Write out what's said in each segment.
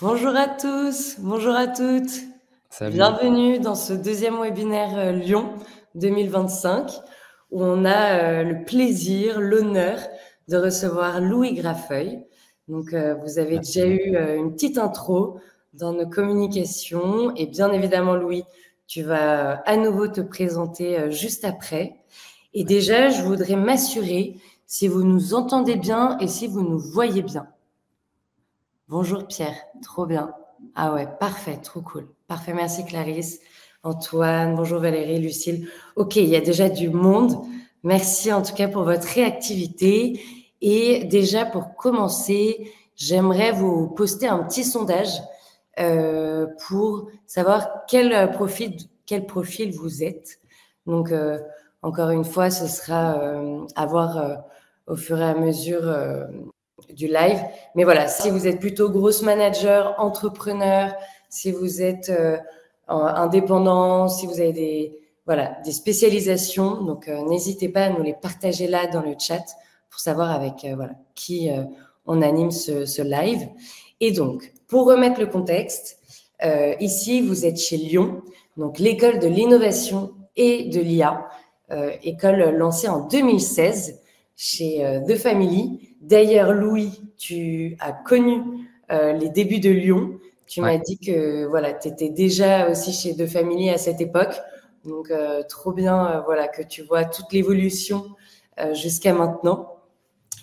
Bonjour à tous, bonjour à toutes. Salut. Bienvenue dans ce deuxième webinaire Lyon 2025 où on a le plaisir, l'honneur de recevoir Louis Grafeuil. Donc, vous avez déjà Merci. eu une petite intro dans nos communications et bien évidemment, Louis, tu vas à nouveau te présenter juste après. Et déjà, je voudrais m'assurer si vous nous entendez bien et si vous nous voyez bien. Bonjour Pierre, trop bien. Ah ouais, parfait, trop cool. Parfait, merci Clarisse, Antoine, bonjour Valérie, Lucille. Ok, il y a déjà du monde. Merci en tout cas pour votre réactivité. Et déjà pour commencer, j'aimerais vous poster un petit sondage pour savoir quel profil vous êtes. Donc, encore une fois, ce sera à voir au fur et à mesure du live. Mais voilà, si vous êtes plutôt grosse manager, entrepreneur, si vous êtes indépendant, si vous avez des spécialisations, donc n'hésitez pas à nous les partager là dans le chat pour savoir avec qui on anime ce live. Et donc, pour remettre le contexte, ici, vous êtes chez Lyon, donc l'école de l'innovation et de l'IA, école lancée en 2016 chez The Family. D'ailleurs, Louis, tu as connu les débuts de Lyon. Tu m'as dit que voilà, tu étais déjà aussi chez The Family à cette époque. Donc, trop bien voilà, que tu vois toute l'évolution jusqu'à maintenant.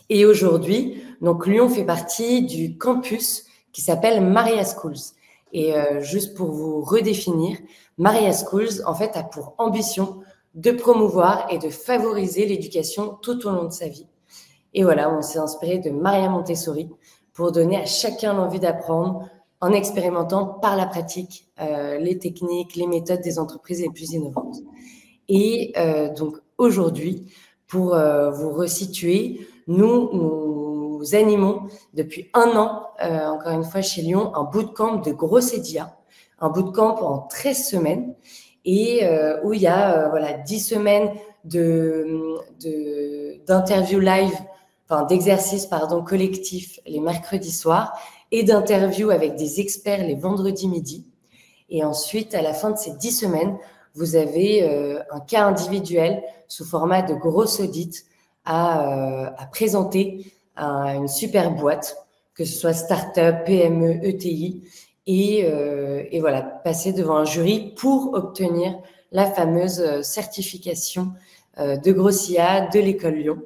Et aujourd'hui, donc Lyon fait partie du campus qui s'appelle Maria Schools. Et juste pour vous redéfinir, Maria Schools, en fait, a pour ambition de promouvoir et de favoriser l'éducation tout au long de sa vie. Et voilà, on s'est inspiré de Maria Montessori pour donner à chacun l'envie d'apprendre en expérimentant par la pratique les techniques, les méthodes des entreprises les plus innovantes. Et donc aujourd'hui, pour vous resituer, nous animons depuis 1 an, encore une fois chez Lyon, un bootcamp de Grossedia, un bootcamp en 13 semaines, et où il y a 10 semaines d'interviews live, enfin d'exercices collectifs les mercredis soirs, et d'interviews avec des experts les vendredis midi. Et ensuite, à la fin de ces 10 semaines, vous avez un cas individuel sous format de grosse audit à présenter à une super boîte, que ce soit start-up, PME, ETI, et voilà, passer devant un jury pour obtenir la fameuse certification de Grossia de l'école Lyon.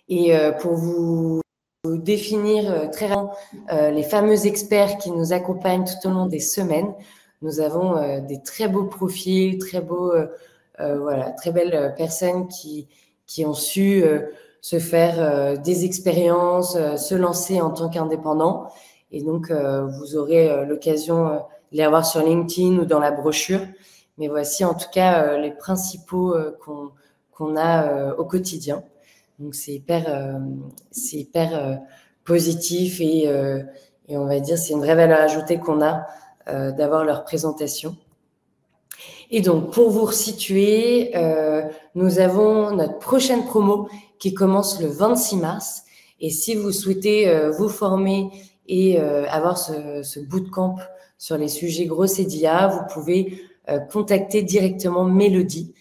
Et pour vous définir très rapidement les fameux experts qui nous accompagnent tout au long des semaines, nous avons des très beaux profils, très belles personnes qui ont su se faire des expériences, se lancer en tant qu'indépendants. Et donc, vous aurez l'occasion de les avoir sur LinkedIn ou dans la brochure. Mais voici en tout cas les principaux qu'on a au quotidien. Donc, c'est hyper positif et on va dire c'est une vraie valeur ajoutée qu'on a d'avoir leur présentation. Et donc, pour vous resituer, nous avons notre prochaine promo qui commence le 26 mars. Et si vous souhaitez vous former et avoir ce bootcamp sur les sujets grosses et d'IA, vous pouvez contacter directement Mélodie,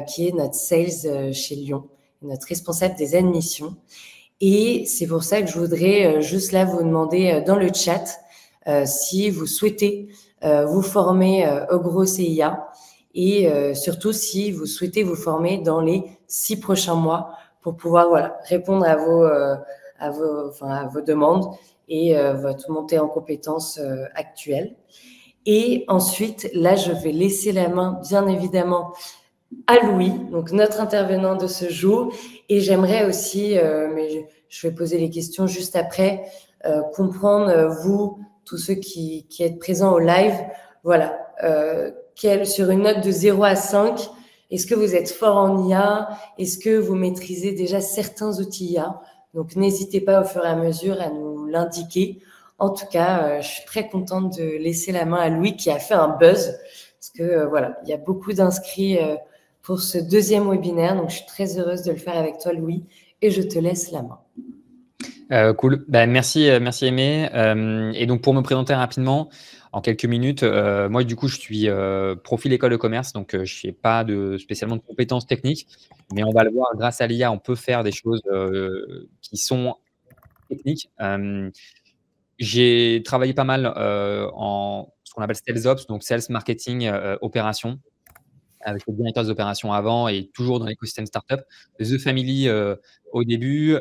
qui est notre sales chez Lyon, notre responsable des admissions. Et c'est pour ça que je voudrais juste là vous demander dans le chat si vous souhaitez vous former au gros CIA et surtout si vous souhaitez vous former dans les 6 prochains mois pour pouvoir répondre à vos demandes et votre montée en compétences actuelle. Et ensuite, là, je vais laisser la main, bien évidemment, à Louis, donc notre intervenant de ce jour. Et j'aimerais aussi, mais je vais poser les questions juste après, comprendre, vous, tous ceux qui êtes présents au live, voilà, sur une note de 0 à 5, est-ce que vous êtes fort en IA? Est-ce que vous maîtrisez déjà certains outils IA? Donc, n'hésitez pas au fur et à mesure à nous l'indiquer. En tout cas, je suis très contente de laisser la main à Louis qui a fait un buzz parce que voilà, il y a beaucoup d'inscrits pour ce deuxième webinaire. Donc, je suis très heureuse de le faire avec toi, Louis, et je te laisse la main. Cool. Merci, merci Aimé. Et donc pour me présenter rapidement, en quelques minutes, moi du coup je suis profil école de commerce, donc je n'ai pas spécialement de compétences techniques, mais on va le voir, grâce à l'IA, on peut faire des choses qui sont techniques. J'ai travaillé pas mal en ce qu'on appelle Sales Ops, donc Sales Marketing Opération, avec le directeur des opérations avant et toujours dans l'écosystème startup. The Family au début,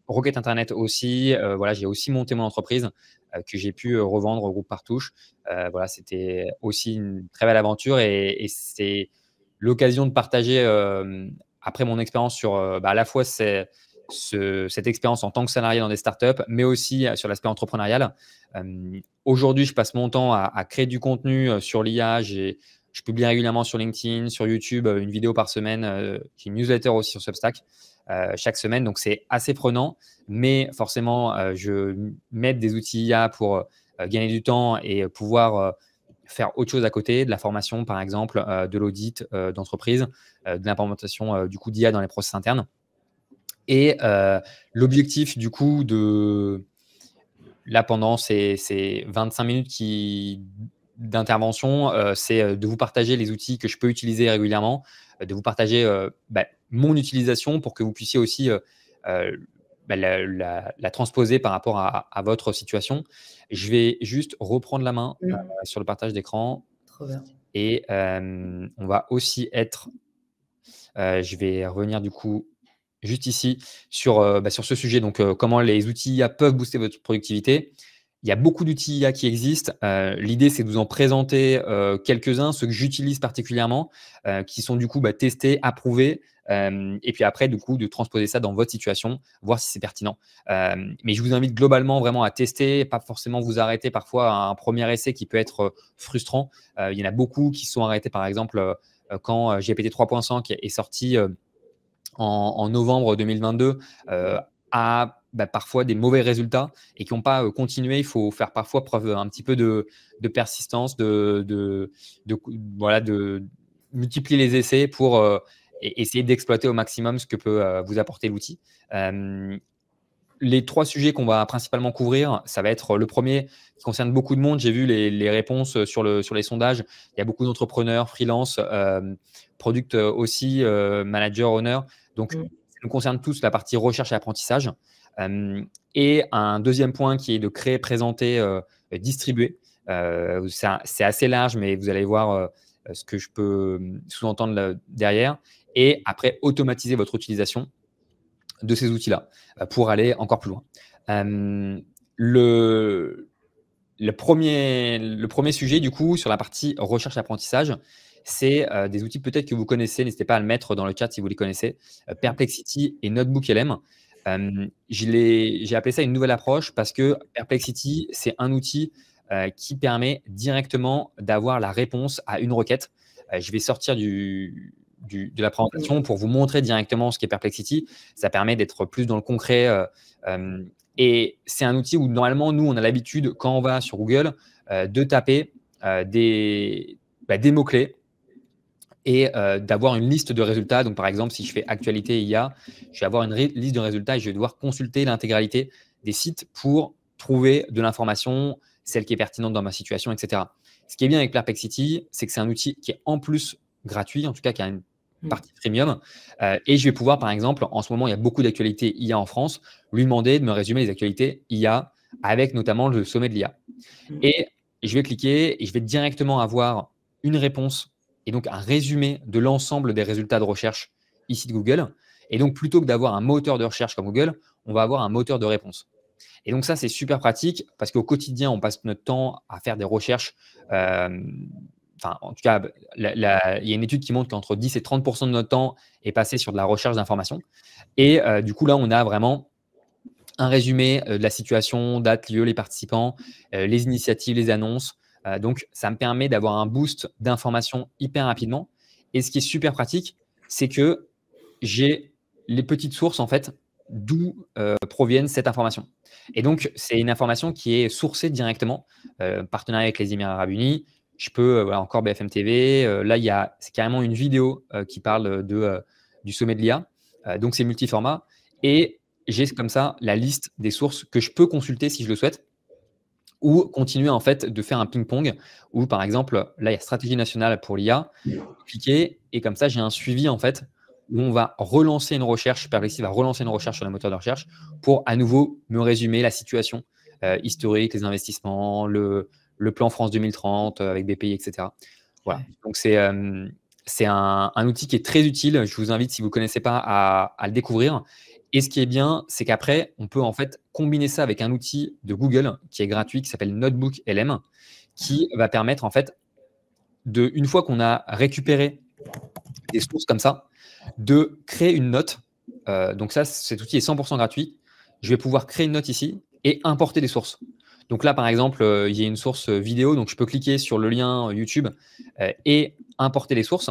Rocket Internet aussi. Voilà, j'ai aussi monté mon entreprise que j'ai pu revendre au groupe Partouche. Voilà, c'était aussi une très belle aventure et c'est l'occasion de partager après mon expérience sur à la fois cette expérience en tant que salarié dans des startups, mais aussi sur l'aspect entrepreneurial. Aujourd'hui, je passe mon temps à créer du contenu sur l'IA. Je publie régulièrement sur LinkedIn, sur YouTube, une vidéo par semaine. J'ai une newsletter aussi sur Substack chaque semaine. Donc, c'est assez prenant. Mais forcément, je m'aide des outils IA pour gagner du temps et pouvoir faire autre chose à côté, de la formation, par exemple, de l'audit d'entreprise, de l'implémentation du coup d'IA dans les process internes. Et l'objectif du coup là, pendant ces 25 minutes d'intervention, c'est de vous partager les outils que je peux utiliser régulièrement, de vous partager mon utilisation pour que vous puissiez aussi la transposer par rapport à votre situation. Je vais juste reprendre la main sur le partage d'écran. Trop bien. Et on va aussi être… je vais revenir du coup juste ici sur ce sujet. Donc, comment les outils IA peuvent booster votre productivité. Il y a beaucoup d'outils IA qui existent. L'idée, c'est de vous en présenter quelques-uns, ceux que j'utilise particulièrement, qui sont du coup testés, approuvés. Et puis après, du coup, de transposer ça dans votre situation, voir si c'est pertinent. Mais je vous invite globalement vraiment à tester, pas forcément vous arrêter parfois à un premier essai qui peut être frustrant. Il y en a beaucoup qui sont arrêtés, par exemple, quand GPT 3.5 est sorti en novembre 2022, a parfois des mauvais résultats et qui n'ont pas continué. Il faut faire parfois preuve un petit peu de persistance, de multiplier les essais pour essayer d'exploiter au maximum ce que peut vous apporter l'outil. Les 3 sujets qu'on va principalement couvrir, ça va être le premier qui concerne beaucoup de monde. J'ai vu les réponses sur les sondages. Il y a beaucoup d'entrepreneurs, freelance, product aussi, manager, owner. Donc, ça nous concerne tous la partie recherche et apprentissage. Et un deuxième point qui est de créer, présenter, distribuer. C'est assez large, mais vous allez voir ce que je peux sous-entendre derrière. Et après, automatiser votre utilisation de ces outils-là pour aller encore plus loin. Le premier sujet, du coup, sur la partie recherche et apprentissage, c'est des outils peut-être que vous connaissez. N'hésitez pas à le mettre dans le chat si vous les connaissez. Perplexity et NotebookLM. J'ai appelé ça une nouvelle approche parce que Perplexity, c'est un outil qui permet directement d'avoir la réponse à une requête. Je vais sortir de la présentation pour vous montrer directement ce qu'est Perplexity. Ça permet d'être plus dans le concret. Et c'est un outil où normalement, nous, on a l'habitude, quand on va sur Google, de taper des mots-clés et d'avoir une liste de résultats. Donc, par exemple, si je fais actualité IA, je vais avoir une liste de résultats et je vais devoir consulter l'intégralité des sites pour trouver de l'information, celle qui est pertinente dans ma situation, etc. Ce qui est bien avec Perplexity, c'est que c'est un outil qui est en plus gratuit, en tout cas qui a une partie premium. Et je vais pouvoir, par exemple, en ce moment, il y a beaucoup d'actualités IA en France, lui demander de me résumer les actualités IA avec notamment le sommet de l'IA. Et je vais cliquer et je vais directement avoir une réponse et donc un résumé de l'ensemble des résultats de recherche ici de Google. Et donc, plutôt que d'avoir un moteur de recherche comme Google, on va avoir un moteur de réponse. Et donc, ça, c'est super pratique parce qu'au quotidien, on passe notre temps à faire des recherches. En tout cas, il y a une étude qui montre qu'entre 10 et 30% de notre temps est passé sur de la recherche d'informations. Et du coup, là, on a vraiment un résumé de la situation, date, lieu, les participants, les initiatives, les annonces. Donc, ça me permet d'avoir un boost d'informations hyper rapidement. Et ce qui est super pratique, c'est que j'ai les petites sources, en fait, d'où proviennent cette information. Et donc, c'est une information qui est sourcée directement, partenariat avec les Émirats Arabes Unis. Je peux, encore BFM TV. Là, c'est carrément une vidéo qui parle du sommet de l'IA. Donc, c'est multiformat. Et j'ai comme ça la liste des sources que je peux consulter si je le souhaite, ou continuer en fait de faire un ping-pong où, par exemple, là, il y a stratégie nationale pour l'IA, cliquer et comme ça, j'ai un suivi en fait où on va relancer une recherche, Perplexity va relancer une recherche sur le moteur de recherche pour à nouveau me résumer la situation historique, les investissements, le plan France 2030 avec BPI, etc. Voilà. Donc, c'est un outil qui est très utile. Je vous invite, si vous ne connaissez pas, à le découvrir. Et ce qui est bien, c'est qu'après, on peut en fait combiner ça avec un outil de Google qui est gratuit, qui s'appelle Notebook LM, qui va permettre en fait, une fois qu'on a récupéré des sources comme ça, de créer une note. Donc ça, cet outil est 100% gratuit. Je vais pouvoir créer une note ici et importer des sources. Donc là, par exemple, il y a une source vidéo, donc je peux cliquer sur le lien YouTube et importer les sources.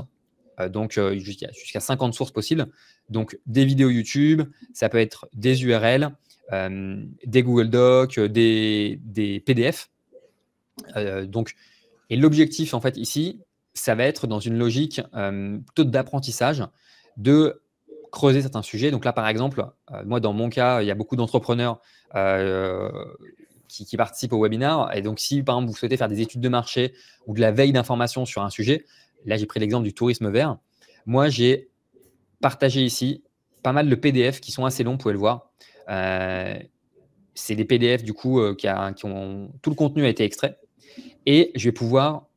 Donc jusqu'à 50 sources possibles. Donc des vidéos YouTube, ça peut être des URL, des Google Docs, des PDF. Et l'objectif, en fait, ici, ça va être dans une logique plutôt d'apprentissage, de creuser certains sujets. Donc là, par exemple, moi, dans mon cas, il y a beaucoup d'entrepreneurs qui participent au webinaire. Et donc, si, par exemple, vous souhaitez faire des études de marché ou de la veille d'information sur un sujet, là, j'ai pris l'exemple du tourisme vert. Moi, j'ai partagé ici pas mal de PDF qui sont assez longs, vous pouvez le voir. C'est des PDF, du coup, qui ont… Tout le contenu a été extrait. Et je vais pouvoir,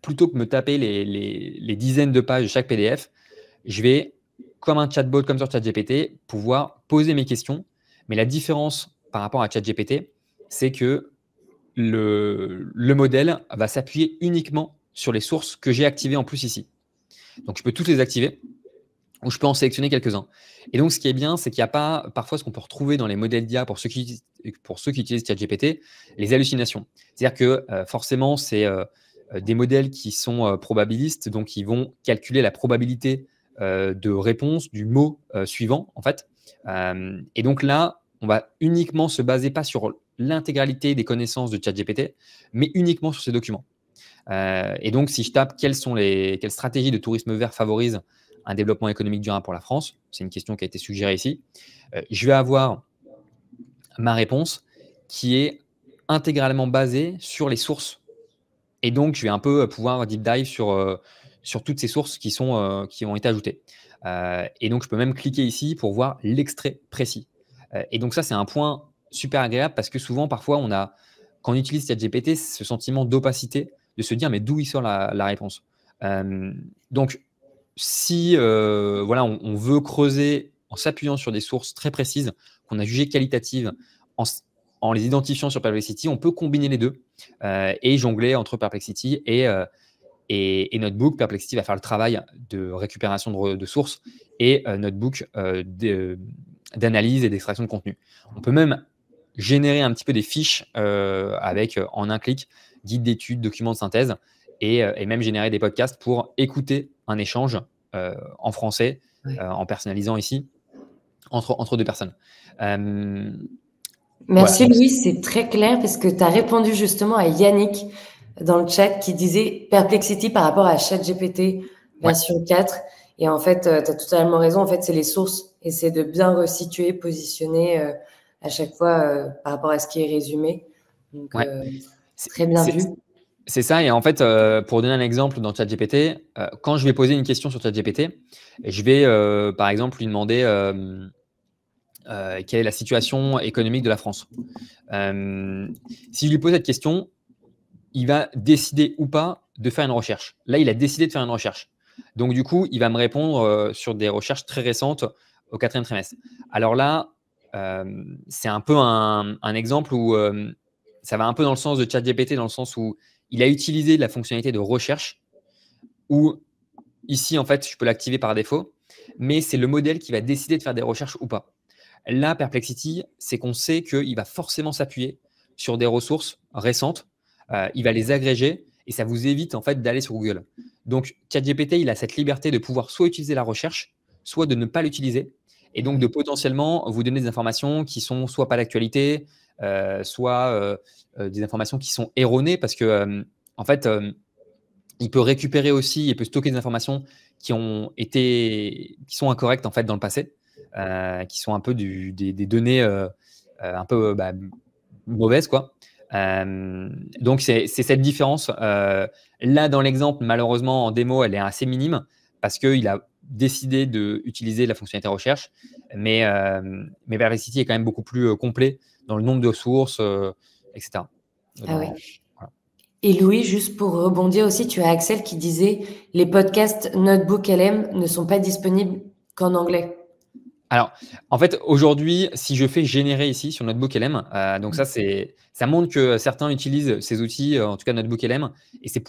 plutôt que me taper les dizaines de pages de chaque PDF, je vais, comme un chatbot, comme sur ChatGPT, pouvoir poser mes questions. Mais la différence par rapport à ChatGPT, c'est que le modèle va s'appuyer uniquement sur les sources que j'ai activées en plus ici. Donc, je peux toutes les activer ou je peux en sélectionner quelques-uns. Et donc, ce qui est bien, c'est qu'il n'y a pas parfois ce qu'on peut retrouver dans les modèles d'IA pour ceux qui utilisent ChatGPT, les hallucinations. C'est-à-dire que forcément, c'est des modèles qui sont probabilistes, donc ils vont calculer la probabilité de réponse du mot suivant, en fait. Et donc là, on va uniquement se baser pas sur l'intégralité des connaissances de ChatGPT, mais uniquement sur ces documents. Et donc, si je tape quelles stratégies de tourisme vert favorisent un développement économique durable pour la France, c'est une question qui a été suggérée ici, je vais avoir ma réponse qui est intégralement basée sur les sources. Et donc, je vais un peu pouvoir deep dive sur toutes ces sources qui ont été ajoutées. Et donc, je peux même cliquer ici pour voir l'extrait précis. Et donc, ça, c'est un point super agréable parce que souvent, parfois, quand on utilise ChatGPT, ce sentiment d'opacité, de se dire, mais d'où il sort la réponse. Donc, si voilà, on veut creuser en s'appuyant sur des sources très précises qu'on a jugées qualitatives, en les identifiant sur Perplexity, on peut combiner les deux et jongler entre Perplexity et Notebook. Perplexity va faire le travail de récupération de sources et Notebook d'analyse et d'extraction de contenu. On peut même générer un petit peu des fiches avec, en un clic, guide d'études, documents de synthèse et même générer des podcasts pour écouter un échange en français, en personnalisant ici, entre deux personnes. Merci voilà. Louis, c'est très clair parce que tu as répondu justement à Yannick dans le chat qui disait Perplexity par rapport à ChatGPT version 4. Et en fait, tu as totalement raison. En fait, c'est les sources et c'est de bien resituer, positionner à chaque fois par rapport à ce qui est résumé. Donc, très bien vu. C'est ça. Et en fait, pour donner un exemple dans ChatGPT, quand je vais poser une question sur ChatGPT, je vais, par exemple, lui demander quelle est la situation économique de la France. Si je lui pose cette question, il va décider ou pas de faire une recherche. Là, il a décidé de faire une recherche. Donc, du coup, il va me répondre sur des recherches très récentes au 4e trimestre. Alors là, c'est un peu un exemple où ça va un peu dans le sens de ChatGPT, dans le sens où il a utilisé la fonctionnalité de recherche, où ici, en fait, je peux l'activer par défaut, mais c'est le modèle qui va décider de faire des recherches ou pas. Là, Perplexity, c'est qu'on sait qu'il va forcément s'appuyer sur des ressources récentes, il va les agréger et ça vous évite en fait d'aller sur Google. Donc, ChatGPT, il a cette liberté de pouvoir soit utiliser la recherche, soit de ne pas l'utiliser et donc de potentiellement vous donner des informations qui sont soit pas d'actualité, soit des informations qui sont erronées parce que en fait, il peut récupérer aussi, il peut stocker des informations qui sont incorrectes en fait dans le passé. qui sont un peu des données un peu mauvaises, quoi. Donc, c'est cette différence. Là, dans l'exemple, malheureusement, en démo, elle est assez minime parce qu'il a décidé d'utiliser la fonctionnalité recherche. Mais Perplexity est quand même beaucoup plus complet dans le nombre de sources, etc. Voilà. Et Louis, juste pour rebondir aussi, tu as Axel qui disait les podcasts Notebook LM ne sont pas disponibles qu'en anglais. Alors, en fait, aujourd'hui, si je fais générer ici sur Notebook LM, donc ça montre que certains utilisent ces outils, en tout cas Notebook LM, et c'est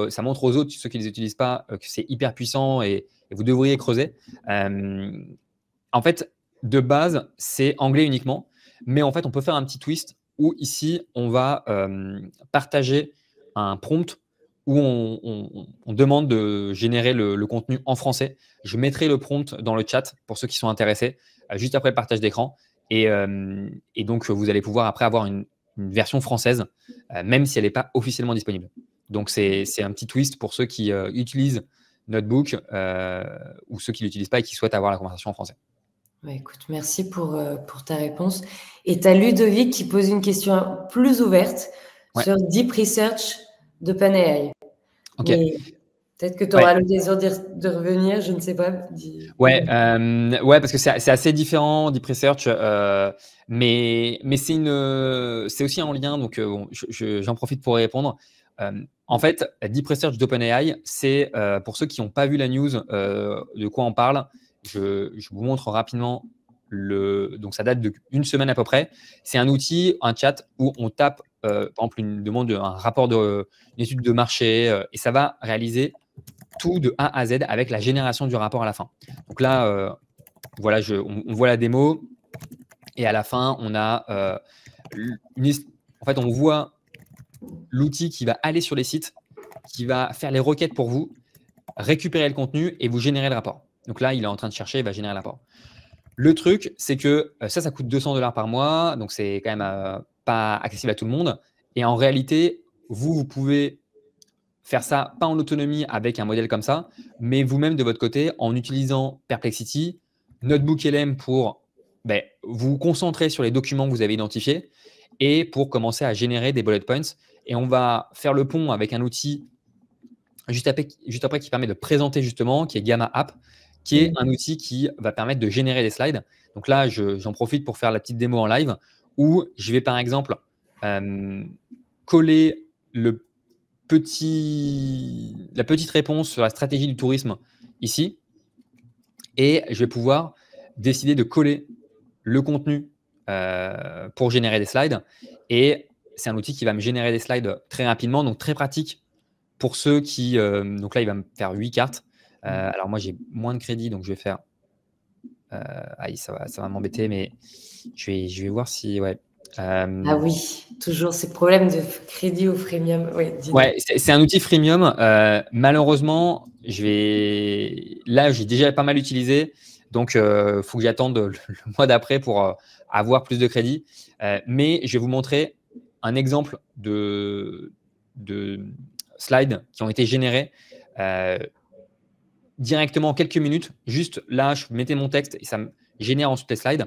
ça montre aux autres, ceux qui ne les utilisent pas, que c'est hyper puissant et vous devriez creuser. En fait, de base, c'est anglais uniquement, mais en fait, on peut faire un petit twist où ici, on va partager un prompt où on demande de générer le contenu en français. Je mettrai le prompt dans le chat pour ceux qui sont intéressés, juste après le partage d'écran. Et donc, vous allez pouvoir après avoir une version française, même si elle n'est pas officiellement disponible. Donc, c'est un petit twist pour ceux qui utilisent Notebook ou ceux qui ne l'utilisent pas et qui souhaitent avoir la conversation en français. Ouais, écoute, merci pour ta réponse. Et tu as Ludovic qui pose une question plus ouverte sur Deep Research d'OpenAI. Okay. Peut-être que tu auras l'occasion de revenir, je ne sais pas. Ouais, parce que c'est assez différent, Deep Research, mais c'est aussi en lien, donc j'en profite pour y répondre. En fait, Deep Research d'OpenAI, c'est pour ceux qui n'ont pas vu la news de quoi on parle, je vous montre rapidement. Donc, ça date d'une semaine à peu près. C'est un outil, un chat où on tape, par exemple, une demande, un rapport une étude de marché, et ça va réaliser tout de A à Z avec la génération du rapport à la fin. Donc là, voilà, on voit la démo et à la fin, on a en fait, on voit l'outil qui va aller sur les sites, qui va faire les requêtes pour vous, récupérer le contenu et vous générer le rapport. Donc là, il est en train de chercher, il va générer le rapport. Le truc, c'est que ça coûte $200 par mois, donc c'est quand même pas accessible à tout le monde. Et en réalité, vous pouvez faire ça, pas en autonomie avec un modèle comme ça, mais vous-même de votre côté, en utilisant Perplexity, Notebook LM pour vous concentrer sur les documents que vous avez identifiés et pour commencer à générer des bullet points. Et on va faire le pont avec un outil juste après qui permet de présenter justement, qui est Gamma App, qui est un outil qui va permettre de générer des slides. Donc là, j'en profite pour faire la petite démo en live où je vais par exemple coller la petite réponse sur la stratégie du tourisme ici, et je vais pouvoir décider de coller le contenu pour générer des slides. Et c'est un outil qui va me générer des slides très rapidement, donc très pratique pour ceux qui… donc là, il va me faire 8 cartes. Alors moi, j'ai moins de crédit, donc je vais faire… ça va m'embêter, mais je vais voir si… Ah oui, toujours ces problèmes de crédit au freemium. Ouais, c'est un outil freemium. Malheureusement, là, j'ai déjà pas mal utilisé. Donc, il faut que j'attende le mois d'après pour avoir plus de crédit. Mais je vais vous montrer un exemple de slides qui ont été générés directement en quelques minutes. Juste là, je mettais mon texte et ça me génère ensuite les slides.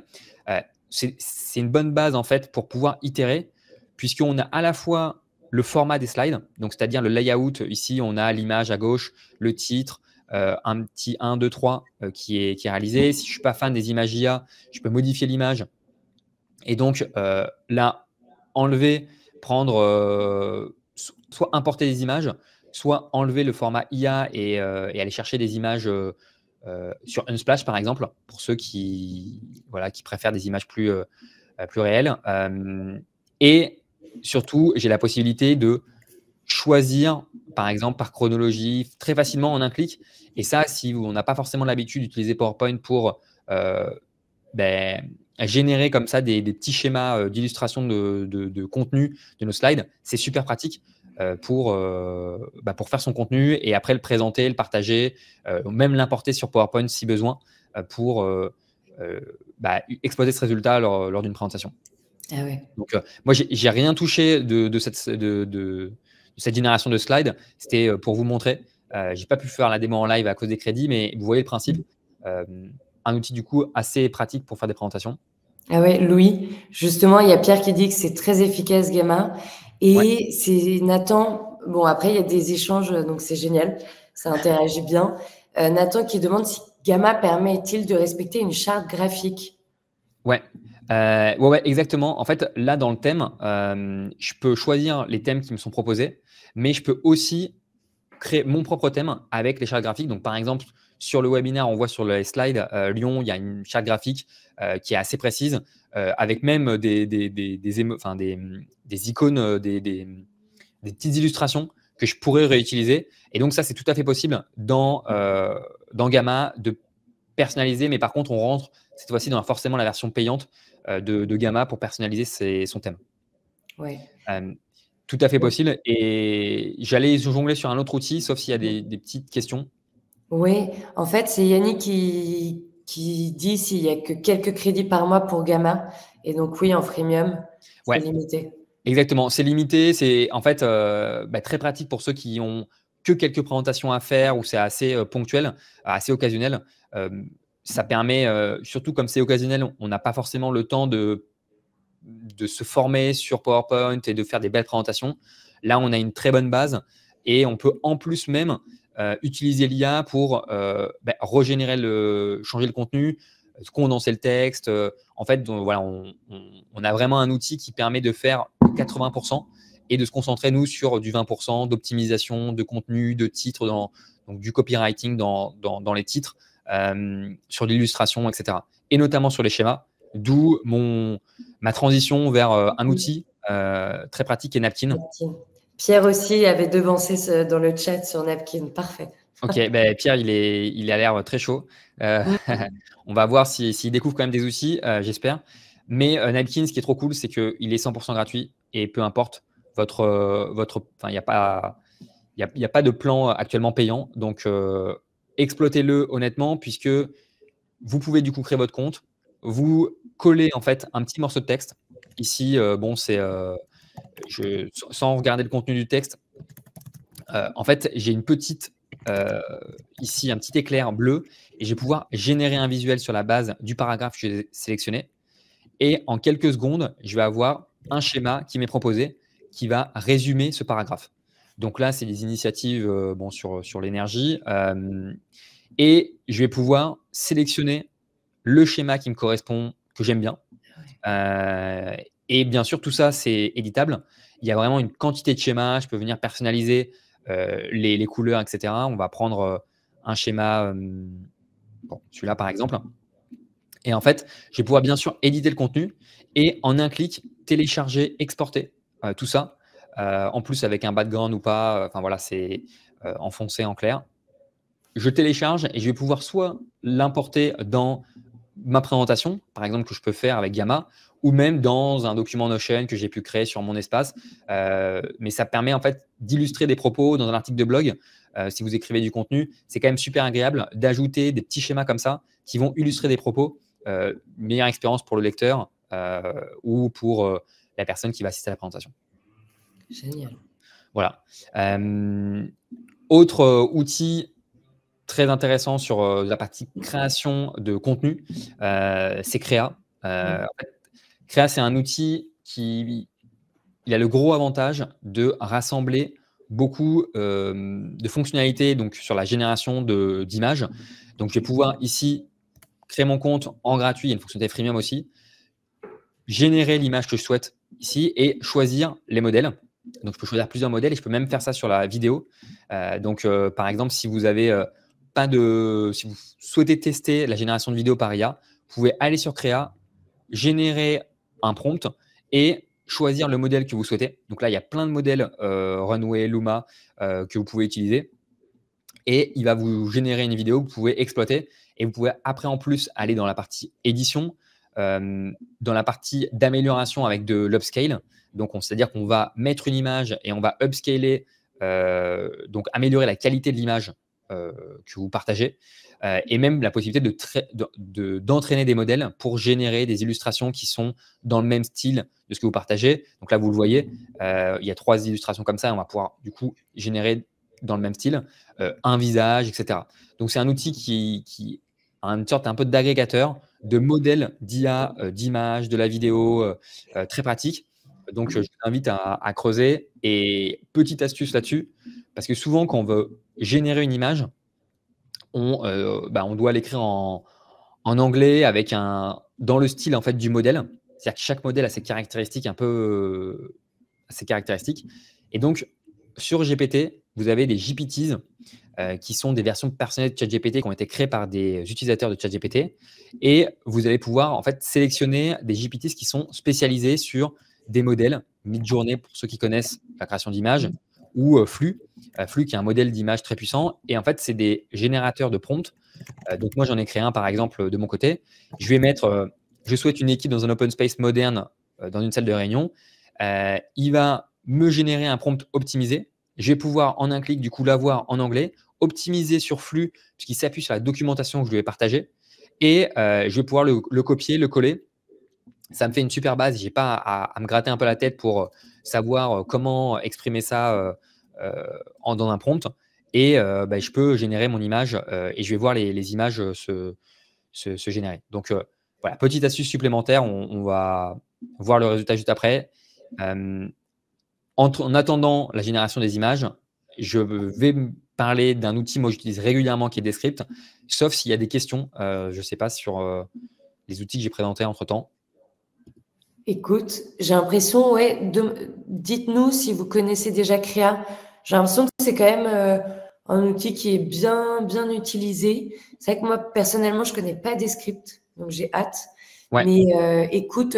C'est une bonne base en fait pour pouvoir itérer, puisqu'on a à la fois le format des slides, donc c'est-à-dire le layout. Ici, on a l'image à gauche, le titre, un petit 1, 2, 3 qui est réalisé. Si je ne suis pas fan des images IA, je peux modifier l'image. Et donc là, enlever, prendre, soit importer des images, soit enlever le format IA et aller chercher des images sur Unsplash, par exemple, pour ceux qui préfèrent des images plus réelles. Et surtout, j'ai la possibilité de choisir, par exemple, par chronologie, très facilement en un clic. Et ça, si on n'a pas forcément l'habitude d'utiliser PowerPoint pour générer comme ça des petits schémas d'illustration de contenu de nos slides, c'est super pratique pour faire son contenu et après le présenter, le partager, même l'importer sur PowerPoint si besoin pour exposer ce résultat lors d'une présentation. Ah ouais. Donc, moi, j'ai rien touché de cette génération de slides. C'était pour vous montrer. J'ai pas pu faire la démo en live à cause des crédits, mais vous voyez le principe. un outil du coup assez pratique pour faire des présentations. Ah ouais, Louis, justement, il y a Pierre qui dit que c'est très efficace, Gamma. Ouais. Et c'est Nathan, bon, après, il y a des échanges, donc c'est génial, ça interagit bien. Nathan qui demande si Gamma permet-il de respecter une charte graphique. Ouais. Ouais, exactement. En fait, là, dans le thème, je peux choisir les thèmes qui me sont proposés, mais je peux aussi créer mon propre thème avec les chartes graphiques. Donc, par exemple, sur le webinaire, on voit sur les slides, Lyon, il y a une charte graphique qui est assez précise, avec même des icônes, des petites illustrations que je pourrais réutiliser. Et donc, ça, c'est tout à fait possible dans Gamma de personnaliser. Mais par contre, on rentre cette fois-ci dans forcément la version payante de Gamma pour personnaliser son thème. Ouais. Tout à fait possible. Et j'allais jongler sur un autre outil, sauf s'il y a des petites questions. Oui, en fait, c'est Yannick qui dit s'il y a que quelques crédits par mois pour Gamma. Et donc, oui, en freemium, c'est Ouais, limité. exactement. C'est limité. C'est en fait très pratique pour ceux qui ont que quelques présentations à faire ou c'est assez ponctuel, assez occasionnel. Ça permet, surtout comme c'est occasionnel, on n'a pas forcément le temps de se former sur PowerPoint et de faire des belles présentations. Là, on a une très bonne base et on peut en plus même utiliser l'IA pour régénérer changer le contenu, condenser le texte. En fait, donc, voilà, on a vraiment un outil qui permet de faire 80% et de se concentrer, nous, sur du 20% d'optimisation de contenu, de titres, donc du copywriting dans les titres, sur l'illustration, etc. Et notamment sur les schémas, d'où ma transition vers un outil très pratique et Napkin. Napkin. Pierre aussi avait devancé dans le chat sur Napkin. Parfait. Ok, Pierre, il a l'air très chaud. On va voir s'il découvre quand même des outils, j'espère. Mais Napkin, ce qui est trop cool, c'est qu'il est 100% gratuit et peu importe il n'y a pas, y a pas de plan actuellement payant. Donc, exploitez-le honnêtement, puisque vous pouvez du coup créer votre compte. Vous collez en fait un petit morceau de texte. Ici, c'est sans regarder le contenu du texte. En fait, j'ai une petite ici un petit éclair bleu et je vais pouvoir générer un visuel sur la base du paragraphe que j'ai sélectionné. Et en quelques secondes, je vais avoir un schéma qui m'est proposé qui va résumer ce paragraphe. Donc là, c'est des initiatives sur l'énergie. Et je vais pouvoir sélectionner le schéma qui me correspond, que j'aime bien. Et bien sûr, tout ça, c'est éditable. Il y a vraiment une quantité de schémas. Je peux venir personnaliser les couleurs, etc. On va prendre un schéma, celui-là par exemple. Et en fait, je vais pouvoir bien sûr éditer le contenu et en un clic, télécharger, exporter tout ça. En plus, avec un background ou pas, voilà, c'est en foncé, en clair. Je télécharge et je vais pouvoir soit l'importer dans ma présentation, par exemple, que je peux faire avec Gamma, ou même dans un document Notion que j'ai pu créer sur mon espace. Mais ça permet en fait d'illustrer des propos dans un article de blog. Si vous écrivez du contenu, c'est quand même super agréable d'ajouter des petits schémas comme ça qui vont illustrer des propos. Meilleure expérience pour le lecteur ou pour la personne qui va assister à la présentation. Génial. Voilà. Autre outil très intéressant sur la partie création de contenu, c'est Créa. En fait, Créa, c'est un outil qui a le gros avantage de rassembler beaucoup de fonctionnalités donc, sur la génération d'images. Donc, je vais pouvoir ici créer mon compte en gratuit, il y a une fonctionnalité freemium aussi, générer l'image que je souhaite ici et choisir les modèles. Donc, je peux choisir plusieurs modèles et je peux même faire ça sur la vidéo. Par exemple, si vous souhaitez tester la génération de vidéos par IA, vous pouvez aller sur Créa, générer un prompt et choisir le modèle que vous souhaitez. Donc là, il y a plein de modèles Runway, Luma que vous pouvez utiliser. Et il va vous générer une vidéo que vous pouvez exploiter. Et vous pouvez après, en plus, aller dans la partie édition, dans la partie d'amélioration avec de l'upscale. Donc, c'est-à-dire qu'on va mettre une image et on va upscaler, donc améliorer la qualité de l'image que vous partagez. Et même la possibilité d'entraîner des modèles pour générer des illustrations qui sont dans le même style de ce que vous partagez. Donc là, vous le voyez, il y a 3 illustrations comme ça. Et on va pouvoir du coup générer dans le même style un visage, etc. Donc, c'est un outil qui est une sorte un peu d'agrégateur de modèles d'IA, d'images, de la vidéo, très pratique. Donc, je t'invite à creuser. Et petite astuce là-dessus, parce que souvent, quand on veut générer une image, on doit l'écrire en anglais avec dans le style en fait, du modèle. C'est-à-dire que chaque modèle a ses caractéristiques un peu ses caractéristiques. Et donc, sur GPT, vous avez des GPTs qui sont des versions personnelles de ChatGPT qui ont été créées par des utilisateurs de ChatGPT. Et vous allez pouvoir en fait sélectionner des GPTs qui sont spécialisés sur des modèles, Midjourney pour ceux qui connaissent la création d'images, ou Flux, Flux qui est un modèle d'image très puissant. Et en fait, c'est des générateurs de prompts. Donc moi, j'en ai créé un par exemple de mon côté. Je vais mettre, je souhaite une équipe dans un open space moderne dans une salle de réunion. Il va me générer un prompt optimisé. Je vais pouvoir en un clic du coup l'avoir en anglais, optimiser sur Flux puisqu'il s'appuie sur la documentation que je lui ai partagée. Et je vais pouvoir le copier, le coller. Ça me fait une super base. Je n'ai pas à me gratter un peu la tête pour savoir comment exprimer ça dans un prompt. Et je peux générer mon image et je vais voir les images se générer. Donc, voilà, petite astuce supplémentaire. On va voir le résultat juste après. En attendant la génération des images, je vais parler d'un outil que j'utilise régulièrement qui est Descript, sauf s'il y a des questions, je ne sais pas, sur les outils que j'ai présentés entre-temps. Écoute, j'ai l'impression, ouais, dites-nous si vous connaissez déjà Créa. J'ai l'impression que c'est quand même un outil qui est bien, bien utilisé. C'est vrai que moi, personnellement, je ne connais pas Descript, donc j'ai hâte. Ouais. Mais écoute,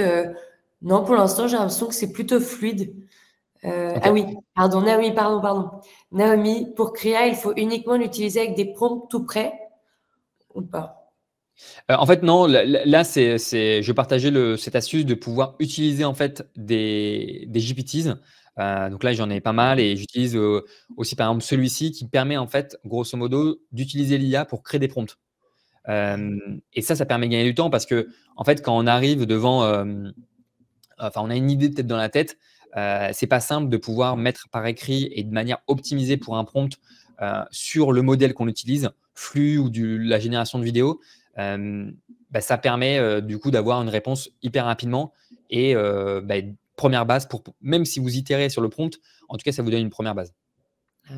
non, pour l'instant, j'ai l'impression que c'est plutôt fluide. Okay. Ah oui, pardon, Naomi, pardon. Naomi, pour Créa, il faut uniquement l'utiliser avec des prompts tout prêts ou pas? En fait, non, là, je partageais cette astuce de pouvoir utiliser en fait des GPTs. Donc là, j'en ai pas mal et j'utilise aussi par exemple celui-ci qui permet en fait, grosso modo, d'utiliser l'IA pour créer des prompts. Et ça permet de gagner du temps parce que en fait, quand on arrive devant, enfin, on a une idée peut-être dans la tête, c'est pas simple de pouvoir mettre par écrit et de manière optimisée pour un prompt sur le modèle qu'on utilise, Flux ou la génération de vidéos. Ça permet du coup d'avoir une réponse hyper rapidement et une première base pour même si vous itérez sur le prompt, en tout cas ça vous donne une première base. Ah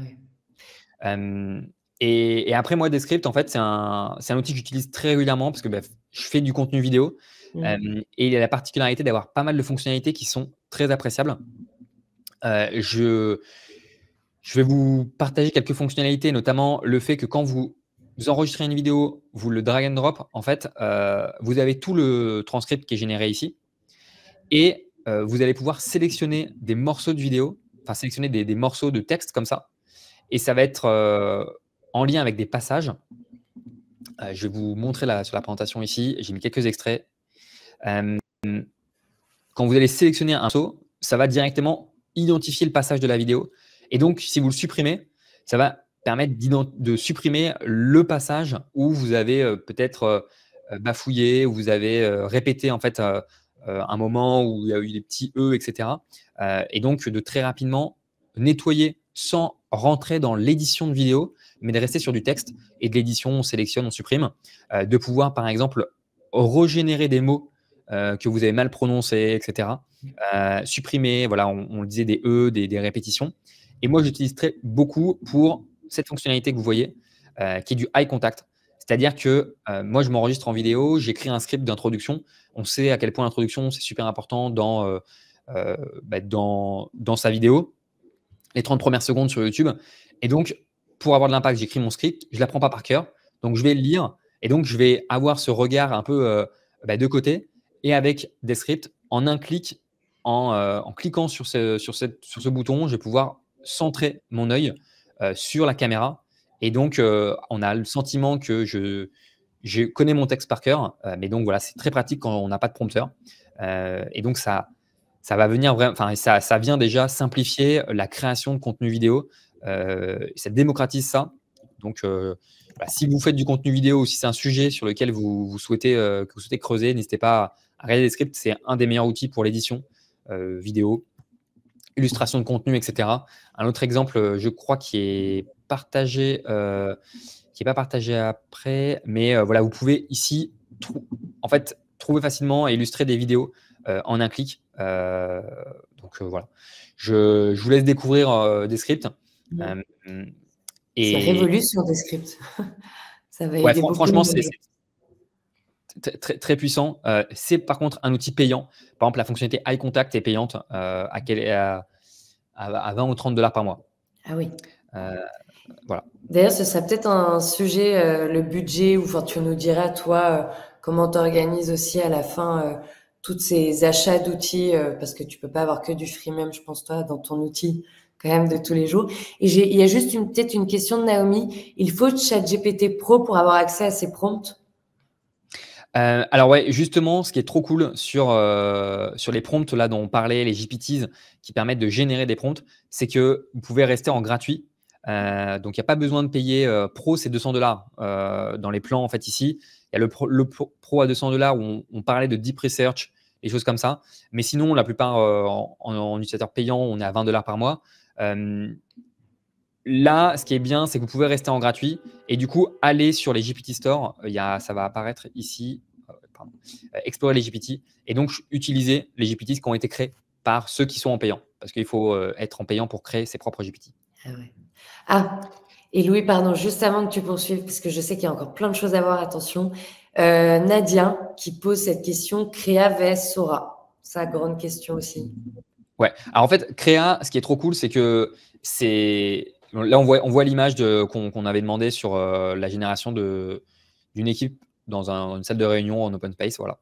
ouais. Et après moi Descript en fait c'est un outil que j'utilise très régulièrement parce que je fais du contenu vidéo et il a la particularité d'avoir pas mal de fonctionnalités qui sont très appréciables. Je vais vous partager quelques fonctionnalités, notamment le fait que quand vous enregistrez une vidéo, vous le drag and drop, en fait, vous avez tout le transcript qui est généré ici. Et vous allez pouvoir sélectionner des morceaux de vidéo, enfin sélectionner des morceaux de texte comme ça. Et ça va être en lien avec des passages. Je vais vous montrer sur la présentation ici. J'ai mis quelques extraits. Quand vous allez sélectionner un morceau, ça va directement identifier le passage de la vidéo. Et donc, si vous le supprimez, ça va permettre de supprimer le passage où vous avez peut-être bafouillé, où vous avez répété en fait un moment où il y a eu des petits E, etc. Et donc, de très rapidement nettoyer sans rentrer dans l'édition de vidéo, mais de rester sur du texte et de l'édition, on sélectionne, on supprime. De pouvoir, par exemple, régénérer des mots que vous avez mal prononcés, etc. Supprimer, voilà, on le disait, des E, des répétitions. Et moi, j'utilise beaucoup pour cette fonctionnalité que vous voyez, qui est du eye contact. C'est-à-dire que moi, je m'enregistre en vidéo, j'écris un script d'introduction. On sait à quel point l'introduction, c'est super important dans sa vidéo, les 30 premières secondes sur YouTube. Et donc, pour avoir de l'impact, j'écris mon script, je ne l'apprends pas par cœur. Donc, je vais le lire. Et donc, je vais avoir ce regard un peu de côté. Et avec Descript, en un clic, en cliquant sur ce bouton, je vais pouvoir centrer mon œil sur la caméra. Et donc, on a le sentiment que je connais mon texte par cœur. Mais donc, voilà, c'est très pratique quand on n'a pas de prompteur. Et donc, ça va venir vraiment, enfin, ça vient déjà simplifier la création de contenu vidéo. Ça démocratise ça. Donc, si vous faites du contenu vidéo ou si c'est un sujet sur lequel vous souhaitez creuser, n'hésitez pas à regarder les scripts. C'est un des meilleurs outils pour l'édition vidéo, illustration de contenu, etc. Un autre exemple, je crois, qui est partagé qui n'est pas partagé après. Mais voilà, vous pouvez ici en fait, trouver facilement et illustrer des vidéos en un clic. Donc voilà. Je vous laisse découvrir Descript. C'est révolu sur Descript. Ça va Ouais, aider beaucoup. franchement, c'est très puissant. C'est par contre un outil payant. Par exemple, la fonctionnalité Eye Contact est payante à 20 ou 30 $ par mois. Ah oui. Voilà. D'ailleurs, ce serait peut-être un sujet, le budget, ou enfin, tu nous diras, toi, comment tu organises aussi à la fin tous ces achats d'outils, parce que tu peux pas avoir que du freemium, je pense, toi, dans ton outil quand même de tous les jours. Et il y a juste peut-être une question de Naomi. Il faut ChatGPT Pro pour avoir accès à ces prompts? Alors ouais, justement, ce qui est trop cool sur les prompts là dont on parlait, les GPTs qui permettent de générer des prompts, c'est que vous pouvez rester en gratuit. Donc il n'y a pas besoin de payer Pro, c'est 200 $ dans les plans en fait ici. Il y a le Pro à 200 $ où on parlait de deep research, des choses comme ça. Mais sinon, la plupart en utilisateur payant, on est à 20 $ par mois. Là, ce qui est bien, c'est que vous pouvez rester en gratuit et du coup, aller sur les GPT Store. Ça va apparaître ici. Explorer les GPT et donc utiliser les GPT qui ont été créés par ceux qui sont en payant. Parce qu'il faut être en payant pour créer ses propres GPT. Ah ouais. Ah, et Louis, pardon, juste avant que tu poursuives, parce que je sais qu'il y a encore plein de choses à voir, attention. Nadia qui pose cette question, Créa vs Sora. Ça, grande question aussi. Ouais. Alors en fait, Créa, ce qui est trop cool, c'est que là, on voit l'image qu'on avait demandé sur la génération d'une équipe dans une salle de réunion en open space. Voilà.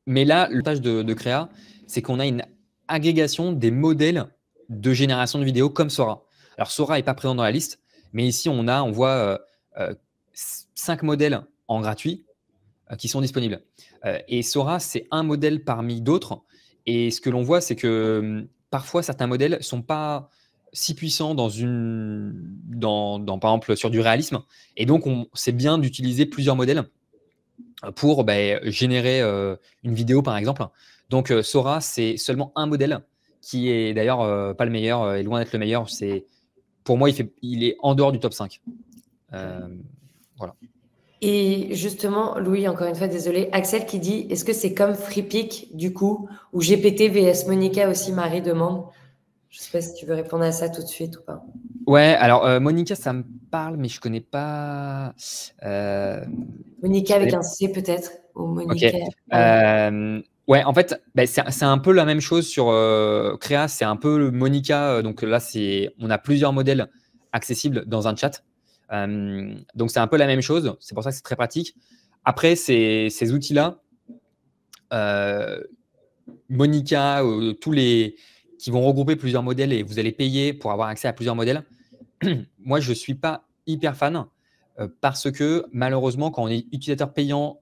Mais là, le tâche de Créa, c'est qu'on a une agrégation des modèles de génération de vidéos comme Sora. Alors Sora n'est pas présent dans la liste, mais ici on voit 5 modèles en gratuit qui sont disponibles. Et Sora, c'est un modèle parmi d'autres. Et ce que l'on voit, c'est que parfois certains modèles ne sont pas si puissants par exemple sur du réalisme. Et donc c'est bien d'utiliser plusieurs modèles pour générer une vidéo, par exemple. Donc, Sora, c'est seulement un modèle qui est d'ailleurs pas le meilleur, et loin d'être le meilleur. Pour moi, il est en dehors du top 5. Voilà. Et justement, Louis, encore une fois, désolé, Axel qui dit, est-ce que c'est comme FreePic, du coup, ou GPT vs Monica aussi, Marie demande. Je ne sais pas si tu veux répondre à ça tout de suite ou pas. Ouais, alors Monica, ça me parle, mais je ne connais pas. Monica avec un C peut-être, ou Monica. Okay. Ouais, en fait, c'est un peu la même chose sur Créa, c'est un peu Monica. Donc là, on a plusieurs modèles accessibles dans un chat. Donc c'est un peu la même chose. C'est pour ça que c'est très pratique. Après, ces outils-là, Monica, tous les qui vont regrouper plusieurs modèles et vous allez payer pour avoir accès à plusieurs modèles. Moi, je ne suis pas hyper fan parce que malheureusement, quand on est utilisateur payant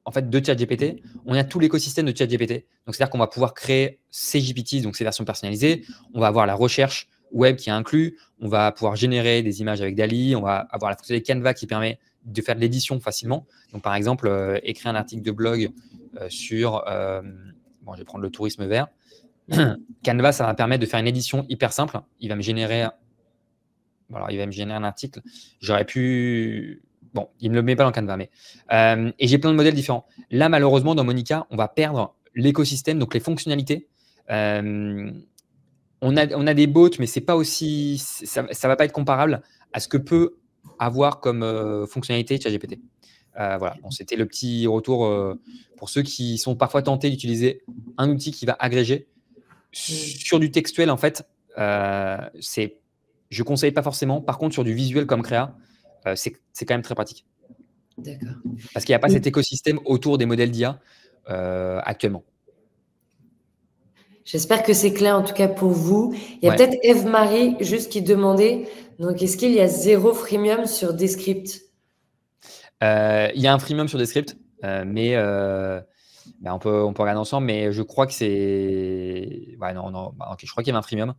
en fait, de ChatGPT, on a tout l'écosystème de ChatGPT. Donc, c'est-à-dire qu'on va pouvoir créer ces GPT, donc ces versions personnalisées. On va avoir la recherche web qui est inclus. On va pouvoir générer des images avec DALL-E. On va avoir la fonctionnalité Canva qui permet de faire de l'édition facilement. Donc, par exemple, écrire un article de blog sur… je vais prendre le tourisme vert. Canva, ça va permettre de faire une édition hyper simple. Il va me générer un article. J'aurais pu… Bon, il ne me le met pas dans Canva, mais… et j'ai plein de modèles différents. Là, malheureusement, dans Monica, on va perdre l'écosystème, donc les fonctionnalités. On a des bots, mais c'est pas aussi… Ça ne va pas être comparable à ce que peut avoir comme fonctionnalité ChatGPT. Voilà, bon, c'était le petit retour pour ceux qui sont parfois tentés d'utiliser un outil qui va agréger. Sur du textuel, en fait, je ne conseille pas forcément. Par contre, sur du visuel comme Créa, c'est quand même très pratique. D'accord. Parce qu'il n'y a pas cet écosystème autour des modèles d'IA actuellement. J'espère que c'est clair en tout cas pour vous. Il y a peut-être Eve-Marie juste qui demandait, donc est-ce qu'il y a 0 freemium sur Descript? Il y a un freemium sur Descript, mais on peut regarder ensemble, mais je crois que c'est… Ouais, non, ok, je crois qu'il y avait un freemium.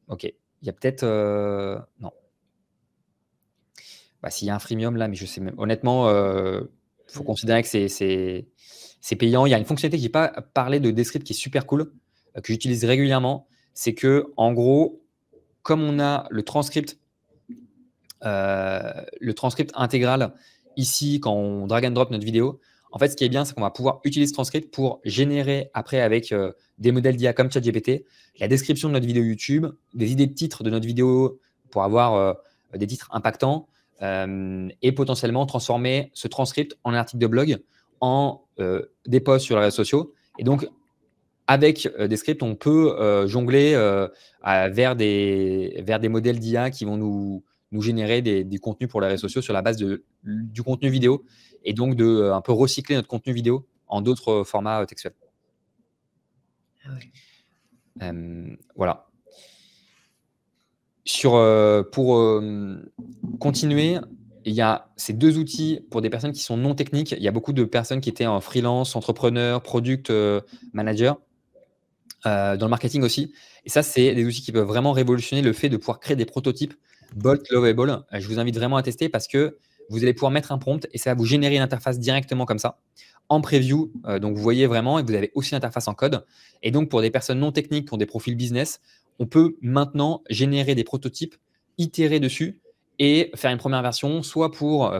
Ok, il y a peut-être… non. S'il y a un freemium là, mais je sais même… Honnêtement, il faut considérer que c'est payant. Il y a une fonctionnalité qui n'est pas parlé de Descript qui est super cool, que j'utilise régulièrement. C'est que, en gros, comme on a le transcript le transcript intégral ici quand on drag and drop notre vidéo. En fait, ce qui est bien, c'est qu'on va pouvoir utiliser ce transcript pour générer après avec des modèles d'IA comme ChatGPT la description de notre vidéo YouTube, des idées de titres de notre vidéo pour avoir des titres impactants et potentiellement transformer ce transcript en un article de blog, en des posts sur les réseaux sociaux. Et donc, avec des scripts, on peut jongler vers des modèles d'IA qui vont nous générer du contenu pour les réseaux sociaux sur la base du contenu vidéo et donc de un peu recycler notre contenu vidéo en d'autres formats textuels. Ah ouais. Voilà. Pour continuer, il y a ces 2 outils pour des personnes qui sont non techniques. Il y a beaucoup de personnes qui étaient en freelance, entrepreneurs, product manager, dans le marketing aussi. Et ça, c'est des outils qui peuvent vraiment révolutionner le fait de pouvoir créer des prototypes Bolt Lovable. Je vous invite vraiment à tester parce que vous allez pouvoir mettre un prompt et ça va vous générer une interface directement comme ça, en preview. Donc, vous voyez vraiment et vous avez aussi une interface en code. Et donc, pour des personnes non techniques, pour des profils business, on peut maintenant générer des prototypes, itérer dessus et faire une première version, soit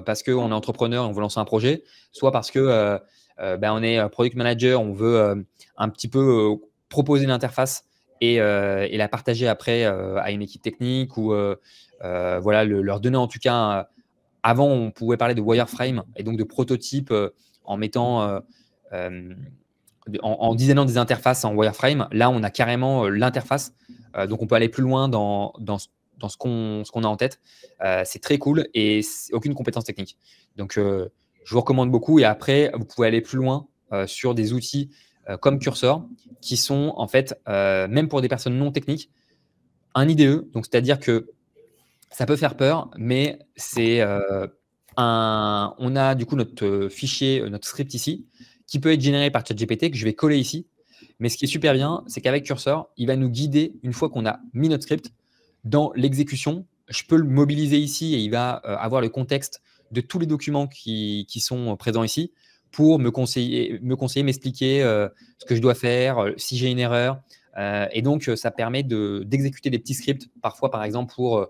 parce qu'on est entrepreneur et on veut lancer un projet, soit parce que on est product manager, on veut un petit peu proposer une interface et la partager après à une équipe technique ou voilà, leur donner en tout cas. Avant, on pouvait parler de wireframe et donc de prototype en mettant en designant des interfaces en wireframe. Là, on a carrément l'interface. Donc, on peut aller plus loin dans ce qu'on a en tête. C'est très cool et aucune compétence technique. Donc, je vous recommande beaucoup. Et après, vous pouvez aller plus loin sur des outils comme Cursor qui sont en fait, même pour des personnes non techniques, un IDE. Donc, c'est-à-dire que ça peut faire peur, mais c'est on a du coup notre fichier, notre script ici, qui peut être généré par ChatGPT, que je vais coller ici. Mais ce qui est super bien, c'est qu'avec Cursor, il va nous guider une fois qu'on a mis notre script dans l'exécution. Je peux le mobiliser ici et il va avoir le contexte de tous les documents qui sont présents ici pour me conseiller, m'expliquer ce que je dois faire, si j'ai une erreur. Et donc, ça permet d'exécuter des petits scripts, parfois par exemple pour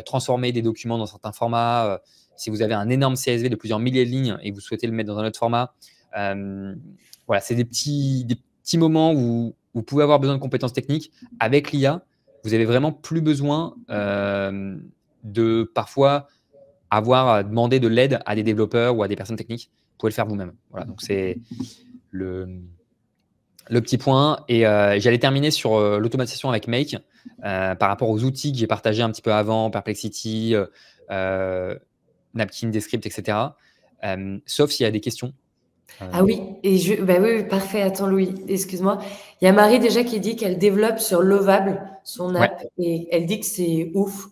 transformer des documents dans certains formats. Si vous avez un énorme CSV de plusieurs milliers de lignes et que vous souhaitez le mettre dans un autre format, voilà, c'est des petits moments où vous pouvez avoir besoin de compétences techniques. Avec l'IA, vous avez vraiment plus besoin de parfois avoir demandé de l'aide à des développeurs ou à des personnes techniques. Vous pouvez le faire vous-même. Voilà, donc c'est le petit point. Et j'allais terminer sur l'automatisation avec Make par rapport aux outils que j'ai partagés un petit peu avant, Perplexity, Napkin, Descript, etc. Sauf s'il y a des questions. Ah oui, et bah oui, parfait. Attends, Louis, excuse-moi. Il y a Marie déjà qui dit qu'elle développe sur Lovable son app et elle dit que c'est ouf.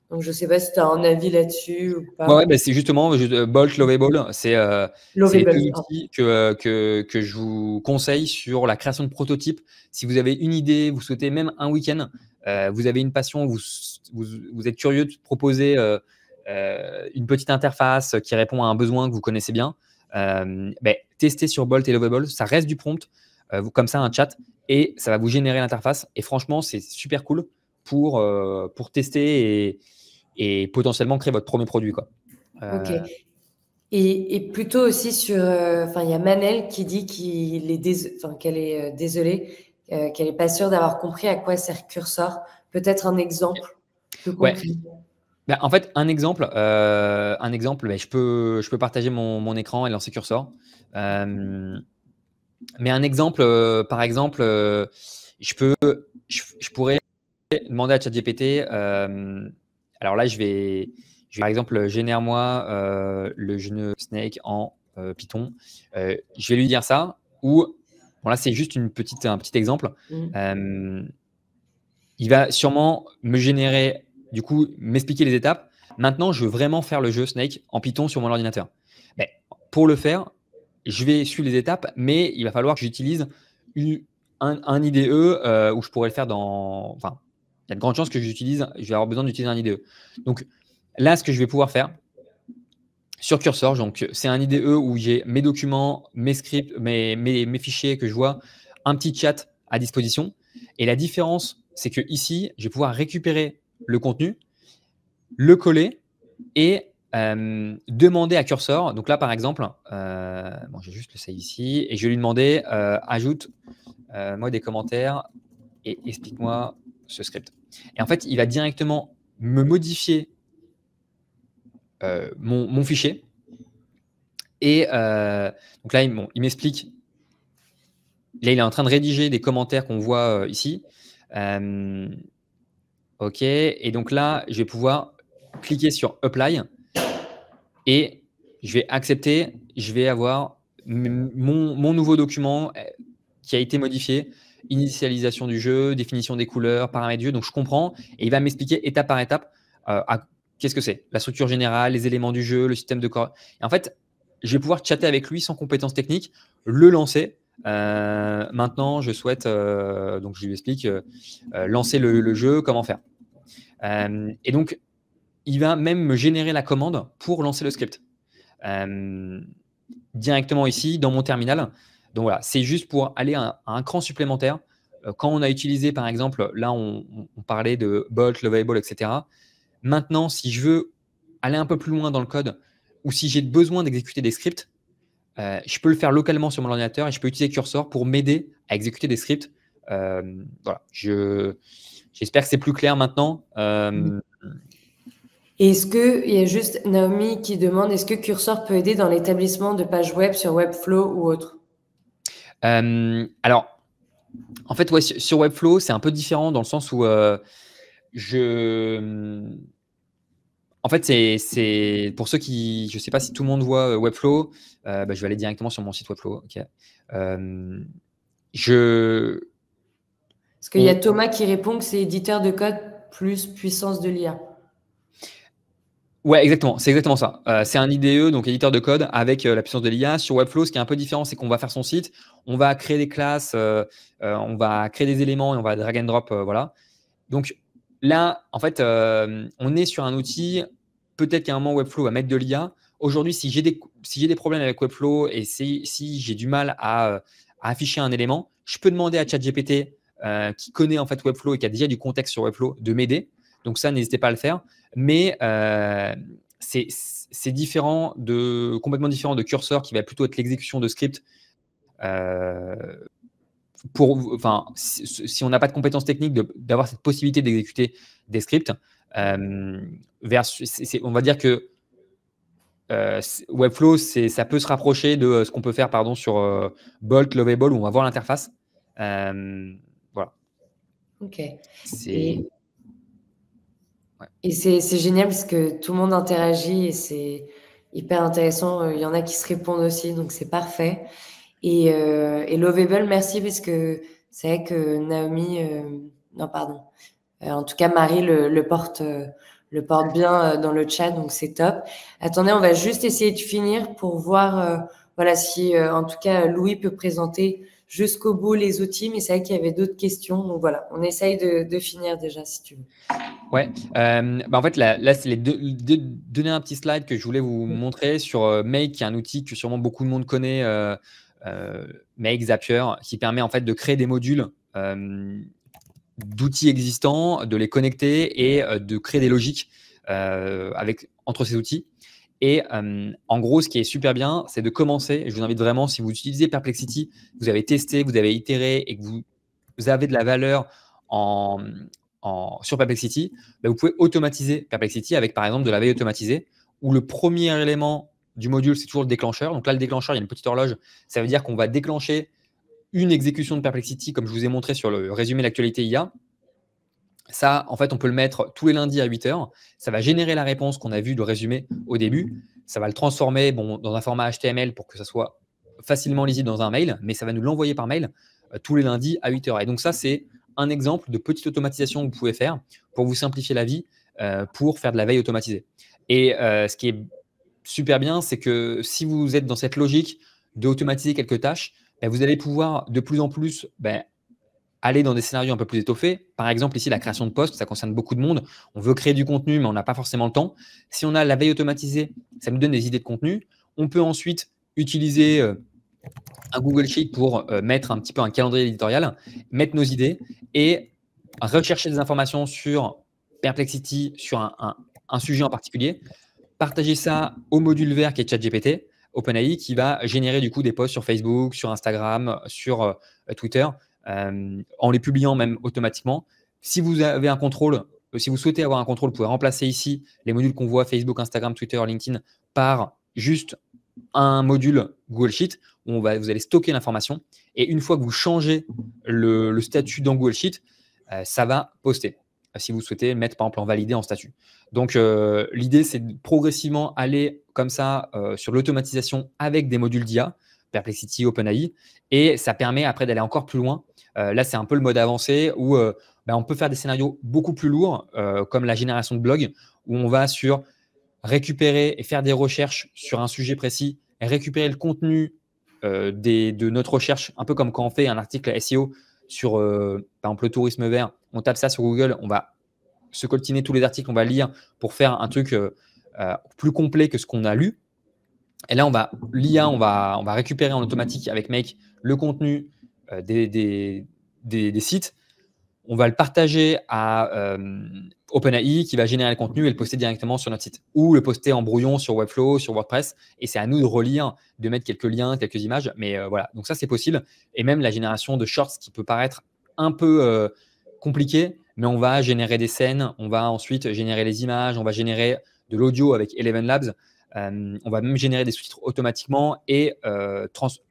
Donc, je ne sais pas si tu as un avis là-dessus ou pas. Ouais, bah, c'est justement Bolt, Lovable. C'est les 2 outils que je vous conseille sur la création de prototypes. Si vous avez une idée, vous souhaitez même un week-end, vous avez une passion, vous êtes curieux de proposer une petite interface qui répond à un besoin que vous connaissez bien, testez sur Bolt et Lovable. Ça reste du prompt, comme ça, un chat, et ça va vous générer l'interface. Et franchement, c'est super cool pour tester et potentiellement créer votre premier produit, quoi. Ok. Et plutôt aussi sur, il y a Manel qui dit qu'elle est désolée, qu'elle n'est pas sûre d'avoir compris à quoi sert Cursor. Peut-être un exemple plus concret. Ouais. En fait, un exemple, je peux partager mon écran et lancer Cursor. Mais un exemple, par exemple, je pourrais demander à ChatGPT. Alors là, je vais par exemple, génère-moi le genou snake en Python. Je vais lui dire ça. Ou, bon là, c'est juste un petit exemple. Il va sûrement me générer, du coup, m'expliquer les étapes. Maintenant, je veux vraiment faire le jeu Snake en Python sur mon ordinateur. Mais pour le faire, je vais suivre les étapes, mais il va falloir que j'utilise un IDE où je pourrais le faire dans. Enfin, il y a de grandes chances que je vais avoir besoin d'utiliser un IDE. Donc là, ce que je vais pouvoir faire sur Cursor, donc c'est un IDE où j'ai mes documents, mes scripts, mes fichiers que je vois, un petit chat à disposition. Et la différence, c'est que ici, je vais pouvoir récupérer le contenu, le coller et demander à Cursor, donc là par exemple, bon, j'ai juste le save ici, et je vais lui demander ajoute moi des commentaires et explique-moi ce script. Et en fait, il va directement me modifier mon fichier. Et donc là, il m'explique. Là, il est en train de rédiger des commentaires qu'on voit ici. OK. Et donc là, je vais pouvoir cliquer sur Apply et je vais accepter. Je vais avoir mon nouveau document qui a été modifié. Initialisation du jeu, définition des couleurs, paramètres du jeu. Donc, je comprends et il va m'expliquer étape par étape qu'est-ce que c'est, la structure générale, les éléments du jeu, le système de corps. Et en fait, je vais pouvoir chatter avec lui sans compétences techniques, le lancer. Maintenant, je souhaite, donc je lui explique, lancer le jeu, comment faire. Et donc, il va même me générer la commande pour lancer le script directement ici dans mon terminal. Donc voilà, c'est juste pour aller à un cran supplémentaire. Quand on a utilisé, par exemple, là, on parlait de Bolt, Lovable, etc. Maintenant, si je veux aller un peu plus loin dans le code ou si j'ai besoin d'exécuter des scripts, je peux le faire localement sur mon ordinateur et je peux utiliser Cursor pour m'aider à exécuter des scripts. Voilà, j'espère que c'est plus clair maintenant. Est-ce qu'il y a juste Naomi qui demande, est-ce que Cursor peut aider dans l'établissement de pages web sur Webflow ou autre? Alors, en fait, ouais, sur Webflow, c'est un peu différent dans le sens où en fait, c'est pour ceux qui, je ne sais pas si tout le monde voit Webflow, je vais aller directement sur mon site Webflow. Ok. Parce qu'il y a Thomas qui répond que c'est éditeur de code plus puissance de l'IA. Ouais, exactement. C'est exactement ça. C'est un IDE, donc éditeur de code avec la puissance de l'IA. Sur Webflow, ce qui est un peu différent, c'est qu'on va faire son site, on va créer des classes, on va créer des éléments et on va drag and drop, voilà. Donc là, en fait, on est sur un outil. Peut-être qu'à un moment, Webflow va mettre de l'IA. Aujourd'hui, si j'ai des problèmes avec Webflow et si j'ai du mal à afficher un élément, je peux demander à ChatGPT, qui connaît en fait Webflow et qui a déjà du contexte sur Webflow, de m'aider. Donc ça, n'hésitez pas à le faire. Mais c'est complètement différent de Cursor, qui va plutôt être l'exécution de script. Si on n'a pas de compétences techniques, d'avoir cette possibilité d'exécuter des scripts, on va dire que Webflow, ça peut se rapprocher de ce qu'on peut faire sur Bolt, Lovable, où on va voir l'interface. Voilà. Ok. Et c'est génial parce que tout le monde interagit et c'est hyper intéressant. Il y en a qui se répondent aussi, donc c'est parfait. Et Lovable, merci parce que c'est vrai que Naomi, non pardon, en tout cas Marie le porte bien dans le chat, donc c'est top. Attendez, on va juste essayer de finir pour voir, voilà, si en tout cas Louis peut présenter jusqu'au bout les outils, mais c'est vrai qu'il y avait d'autres questions, donc voilà, on essaye de finir déjà si tu veux. Ouais, en fait là c'est donner un petit slide que je voulais vous montrer sur Make, qui est un outil que sûrement beaucoup de monde connaît, Make Zapier, qui permet en fait de créer des modules d'outils existants, de les connecter et de créer des logiques entre ces outils. Et en gros, ce qui est super bien, c'est de commencer. Et je vous invite vraiment, si vous utilisez Perplexity, vous avez testé, vous avez itéré et que vous avez de la valeur sur Perplexity, vous pouvez automatiser Perplexity avec, par exemple, de la veille automatisée, où le premier élément du module, c'est toujours le déclencheur. Donc là, le déclencheur, il y a une petite horloge. Ça veut dire qu'on va déclencher une exécution de Perplexity, comme je vous ai montré sur le résumé l'actualité IA. Ça, en fait, on peut le mettre tous les lundis à 8 h. Ça va générer la réponse qu'on a vue, le résumé au début. Ça va le transformer dans un format HTML pour que ça soit facilement lisible dans un mail, mais ça va nous l'envoyer par mail tous les lundis à 8 h. Et donc ça, c'est un exemple de petite automatisation que vous pouvez faire pour vous simplifier la vie, pour faire de la veille automatisée. Et ce qui est super bien, c'est que si vous êtes dans cette logique d'automatiser quelques tâches, vous allez pouvoir de plus en plus aller dans des scénarios un peu plus étoffés. Par exemple, ici, la création de posts, ça concerne beaucoup de monde. On veut créer du contenu, mais on n'a pas forcément le temps. Si on a la veille automatisée, ça nous donne des idées de contenu. On peut ensuite utiliser un Google Sheet pour mettre un petit peu un calendrier éditorial, mettre nos idées et rechercher des informations sur Perplexity, sur un sujet en particulier. partager ça au module vert qui est ChatGPT, OpenAI, qui va générer du coup des posts sur Facebook, sur Instagram, sur Twitter, en les publiant même automatiquement. Si vous avez un contrôle, si vous souhaitez avoir un contrôle, vous pouvez remplacer ici les modules qu'on voit Facebook, Instagram, Twitter, LinkedIn par juste un module Google Sheet où vous allez stocker l'information. Et une fois que vous changez le statut dans Google Sheet, ça va poster. Si vous souhaitez mettre par exemple en validé en statut. Donc, l'idée, c'est de progressivement aller comme ça sur l'automatisation avec des modules d'IA, Perplexity, OpenAI, et ça permet après d'aller encore plus loin. Là, c'est un peu le mode avancé où on peut faire des scénarios beaucoup plus lourds, comme la génération de blogs, où on va sur récupérer et faire des recherches sur un sujet précis, et récupérer le contenu de notre recherche, un peu comme quand on fait un article SEO sur, par exemple, le tourisme vert. On tape ça sur Google, on va se coltiner tous les articles, on va lire pour faire un truc plus complet que ce qu'on a lu. Et là, l'IA, on va récupérer en automatique avec Make le contenu des sites. On va le partager à OpenAI qui va générer le contenu et le poster directement sur notre site. Ou le poster en brouillon sur Webflow, sur WordPress. Et c'est à nous de relire, de mettre quelques liens, quelques images. Mais voilà, donc ça, c'est possible. Et même la génération de shorts qui peut paraître un peu compliqué, mais on va générer des scènes, on va ensuite générer les images, on va générer de l'audio avec Eleven Labs. On va même générer des sous-titres automatiquement et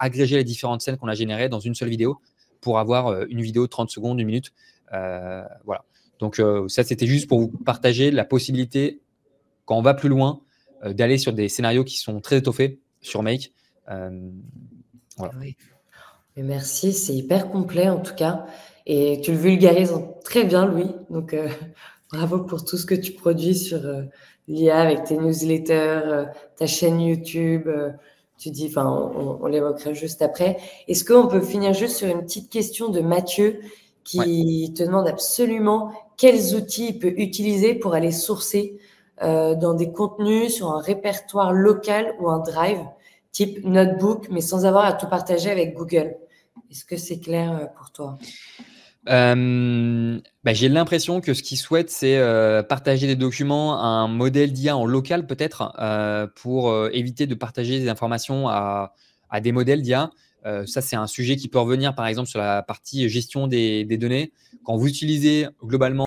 agréger les différentes scènes qu'on a générées dans une seule vidéo pour avoir une vidéo de 30 secondes, 1 minute. Voilà. Donc, ça, c'était juste pour vous partager la possibilité, quand on va plus loin, d'aller sur des scénarios qui sont très étoffés sur Make. Voilà. Oui. Merci, c'est hyper complet en tout cas. Et tu le vulgarises très bien, Louis. Donc, bravo pour tout ce que tu produis sur l'IA avec tes newsletters, ta chaîne YouTube. Tu dis, enfin, on l'évoquera juste après. Est-ce qu'on peut finir juste sur une petite question de Mathieu qui te demande absolument quels outils il peut utiliser pour aller sourcer dans des contenus sur un répertoire local ou un drive type notebook, mais sans avoir à tout partager avec Google. Est-ce que c'est clair pour toi? J'ai l'impression que ce qu'il souhaite, c'est partager des documents à un modèle d'IA en local peut-être pour éviter de partager des informations à des modèles d'IA. Ça, c'est un sujet qui peut revenir par exemple sur la partie gestion des données. Quand vous utilisez globalement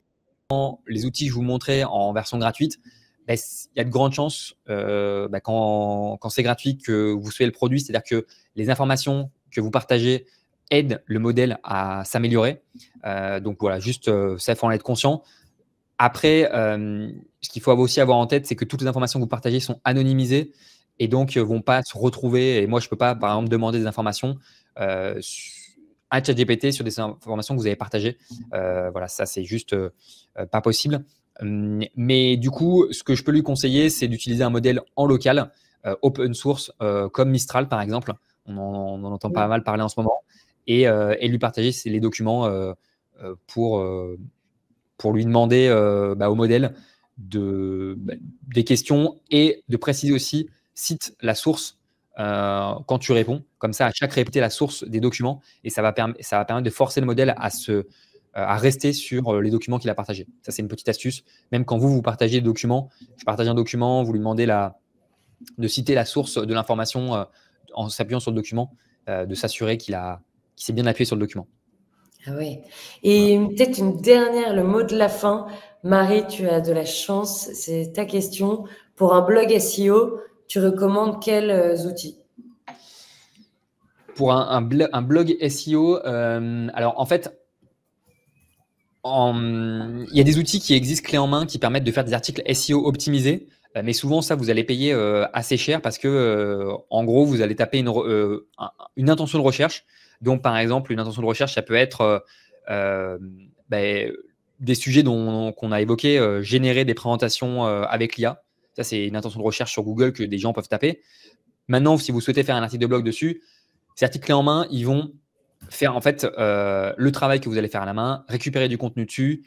les outils que je vous montrais en version gratuite, il y a de grandes chances quand c'est gratuit que vous soyez le produit, c'est-à-dire que les informations que vous partagez aide le modèle à s'améliorer. Donc voilà, juste ça, il faut en être conscient. Après, ce qu'il faut aussi avoir en tête, c'est que toutes les informations que vous partagez sont anonymisées et donc ne vont pas se retrouver. Et moi, je ne peux pas, par exemple, demander des informations à ChatGPT sur des informations que vous avez partagées. Voilà, ça, c'est juste pas possible. Mais du coup, ce que je peux lui conseiller, c'est d'utiliser un modèle en local, open source, comme Mistral, par exemple. On en entend pas mal parler en ce moment. Et lui partager les documents pour lui demander au modèle des questions et de préciser aussi, cite la source quand tu réponds. Comme ça, à chaque répéter la source des documents et ça va permettre de forcer le modèle à rester sur les documents qu'il a partagés. Ça, c'est une petite astuce. Même quand vous partagez des documents, je partage un document, vous lui demandez de citer la source de l'information en s'appuyant sur le document, de s'assurer qu'il s'est bien appuyé sur le document. Ah oui. Et peut-être une dernière, le mot de la fin. Marie, tu as de la chance, c'est ta question. Pour un blog SEO, tu recommandes quels outils? Pour un blog SEO, alors en fait, il y a des outils qui existent clés en main qui permettent de faire des articles SEO optimisés. Mais souvent, ça, vous allez payer assez cher parce que, en gros, vous allez taper une intention de recherche. Donc, par exemple, une intention de recherche, ça peut être des sujets qu'on a évoqués, générer des présentations avec l'IA. Ça, c'est une intention de recherche sur Google que des gens peuvent taper. Maintenant, si vous souhaitez faire un article de blog dessus, ces articles clés en main, ils vont faire en fait le travail que vous allez faire à la main, récupérer du contenu dessus,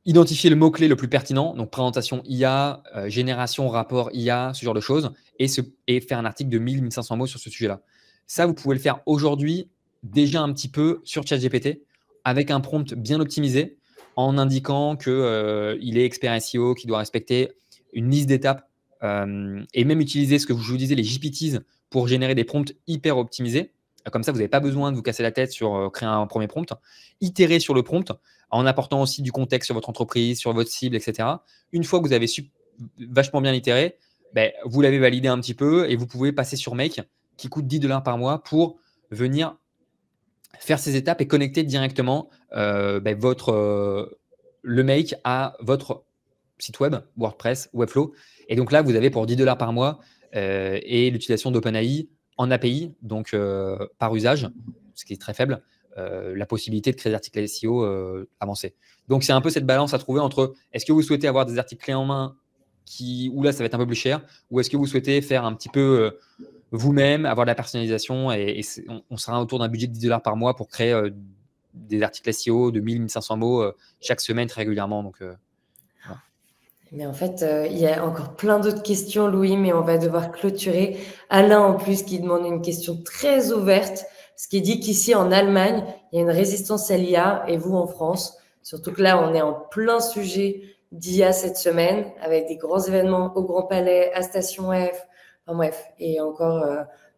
identifier le mot-clé le plus pertinent, donc présentation IA, génération, rapport IA, ce genre de choses, et faire un article de 1000-1500 mots sur ce sujet-là. Ça, vous pouvez le faire aujourd'hui déjà un petit peu sur ChatGPT avec un prompt bien optimisé en indiquant qu'il est expert SEO, qu'il doit respecter une liste d'étapes et même utiliser ce que je vous disais, les GPTs pour générer des prompts hyper optimisés. Comme ça, vous n'avez pas besoin de vous casser la tête sur créer un premier prompt. Itérer sur le prompt en apportant aussi du contexte sur votre entreprise, sur votre cible, etc. Une fois que vous avez vachement bien itéré, ben, vous l'avez validé un petit peu et vous pouvez passer sur Make qui coûte 10 $ par mois pour venir faire ces étapes et connecter directement ben, le Make à votre site web, WordPress, Webflow. Et donc là, vous avez pour 10 $ par mois et l'utilisation d'OpenAI en API, donc par usage, ce qui est très faible, la possibilité de créer des articles SEO avancés. Donc, c'est un peu cette balance à trouver entre est-ce que vous souhaitez avoir des articles clés en main où là, ça va être un peu plus cher, ou est-ce que vous souhaitez faire un petit peu vous-même, avoir de la personnalisation et on sera autour d'un budget de 10 $ par mois pour créer des articles SEO de 1000-1500 mots chaque semaine très régulièrement. Donc, voilà. Mais en fait, il y a encore plein d'autres questions, Louis, mais on va devoir clôturer. Alain, en plus, qui demande une question très ouverte, ce qui dit qu'ici, en Allemagne, il y a une résistance à l'IA, et vous, en France, surtout que là, on est en plein sujet d'IA cette semaine, avec des grands événements au Grand Palais, à Station F, enfin bref, et encore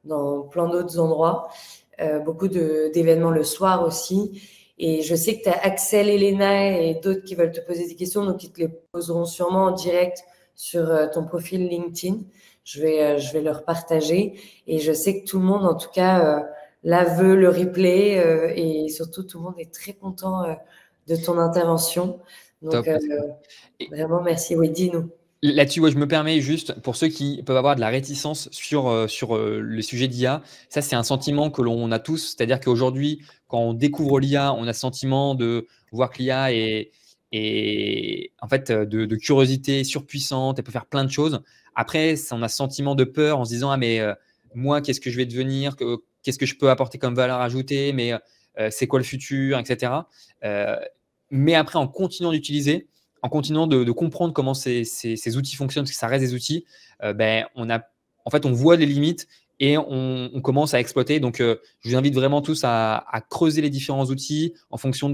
dans plein d'autres endroits. Beaucoup d'événements le soir aussi. Et je sais que tu as Axel, Elena et d'autres qui veulent te poser des questions, donc ils te les poseront sûrement en direct sur ton profil LinkedIn. Je vais leur partager. Et je sais que tout le monde, en tout cas, là veut le replay et surtout tout le monde est très content de ton intervention. Donc, Top. vraiment, merci. Oui, dis-nous. Là-dessus, ouais, je me permets juste, pour ceux qui peuvent avoir de la réticence sur le sujet d'IA, ça c'est un sentiment que l'on a tous, c'est-à-dire qu'aujourd'hui, quand on découvre l'IA, on a ce sentiment de voir que l'IA est en fait de curiosité surpuissante, elle peut faire plein de choses. Après, on a ce sentiment de peur en se disant, ah mais moi, qu'est-ce que je vais devenir, qu'est-ce que je peux apporter comme valeur ajoutée, mais c'est quoi le futur, etc. Mais après, en continuant d'utiliser, en continuant de comprendre comment ces outils fonctionnent, parce que ça reste des outils, ben, en fait, on voit les limites et on commence à exploiter. Donc, je vous invite vraiment tous à creuser les différents outils en fonction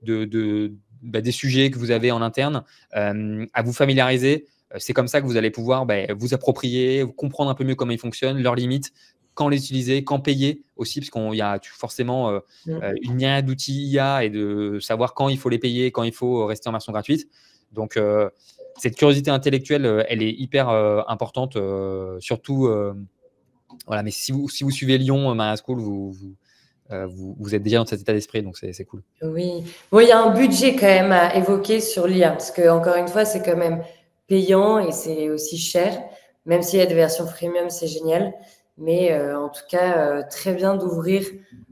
des sujets que vous avez en interne, à vous familiariser. C'est comme ça que vous allez pouvoir vous approprier, comprendre un peu mieux comment ils fonctionnent, leurs limites, quand les utiliser, quand payer aussi, parce qu'il y a forcément une myriade d'outils IA et de savoir quand il faut les payer, quand il faut rester en version gratuite. Donc, cette curiosité intellectuelle, elle est hyper importante, surtout. Voilà, mais si vous suivez Lyon Maria School, vous êtes déjà dans cet état d'esprit, donc c'est cool. Oui, bon, il y a un budget quand même à évoquer sur l'IA, parce que encore une fois, c'est quand même payant et c'est aussi cher, même s'il y a des versions freemium, c'est génial. Mais en tout cas, très bien d'ouvrir,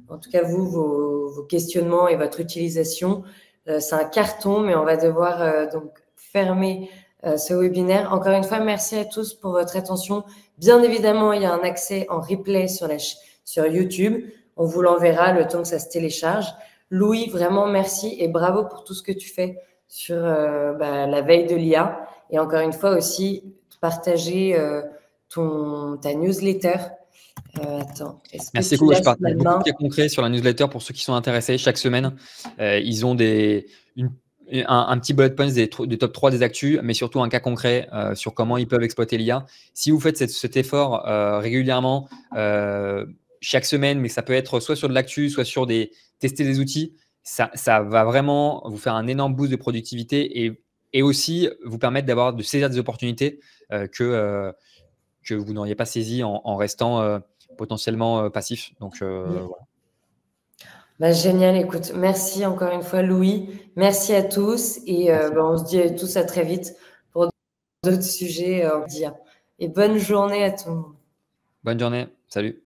en tout cas vous, vos questionnements et votre utilisation. C'est un carton, mais on va devoir donc fermer ce webinaire. Encore une fois, merci à tous pour votre attention. Bien évidemment, il y a un accès en replay sur YouTube. On vous l'enverra le temps que ça se télécharge. Louis, vraiment merci et bravo pour tout ce que tu fais sur la veille de l'IA. Et encore une fois aussi, partager ta newsletter. Attends, merci beaucoup. Je partage beaucoup de cas concrets sur la newsletter pour ceux qui sont intéressés. Chaque semaine, ils ont un petit bullet point des top 3 des actus, mais surtout un cas concret sur comment ils peuvent exploiter l'IA. Si vous faites cet effort régulièrement, chaque semaine, mais ça peut être soit sur de l'actu, soit sur tester des outils, ça va vraiment vous faire un énorme boost de productivité et aussi vous permettre de saisir des opportunités que vous n'auriez pas saisies en restant potentiellement passif. Donc, voilà. Bah, génial, écoute, merci encore une fois Louis, merci à tous et on se dit tous à très vite pour d'autres sujets d'IA. Et bonne journée à tout le monde. Bonne journée, salut.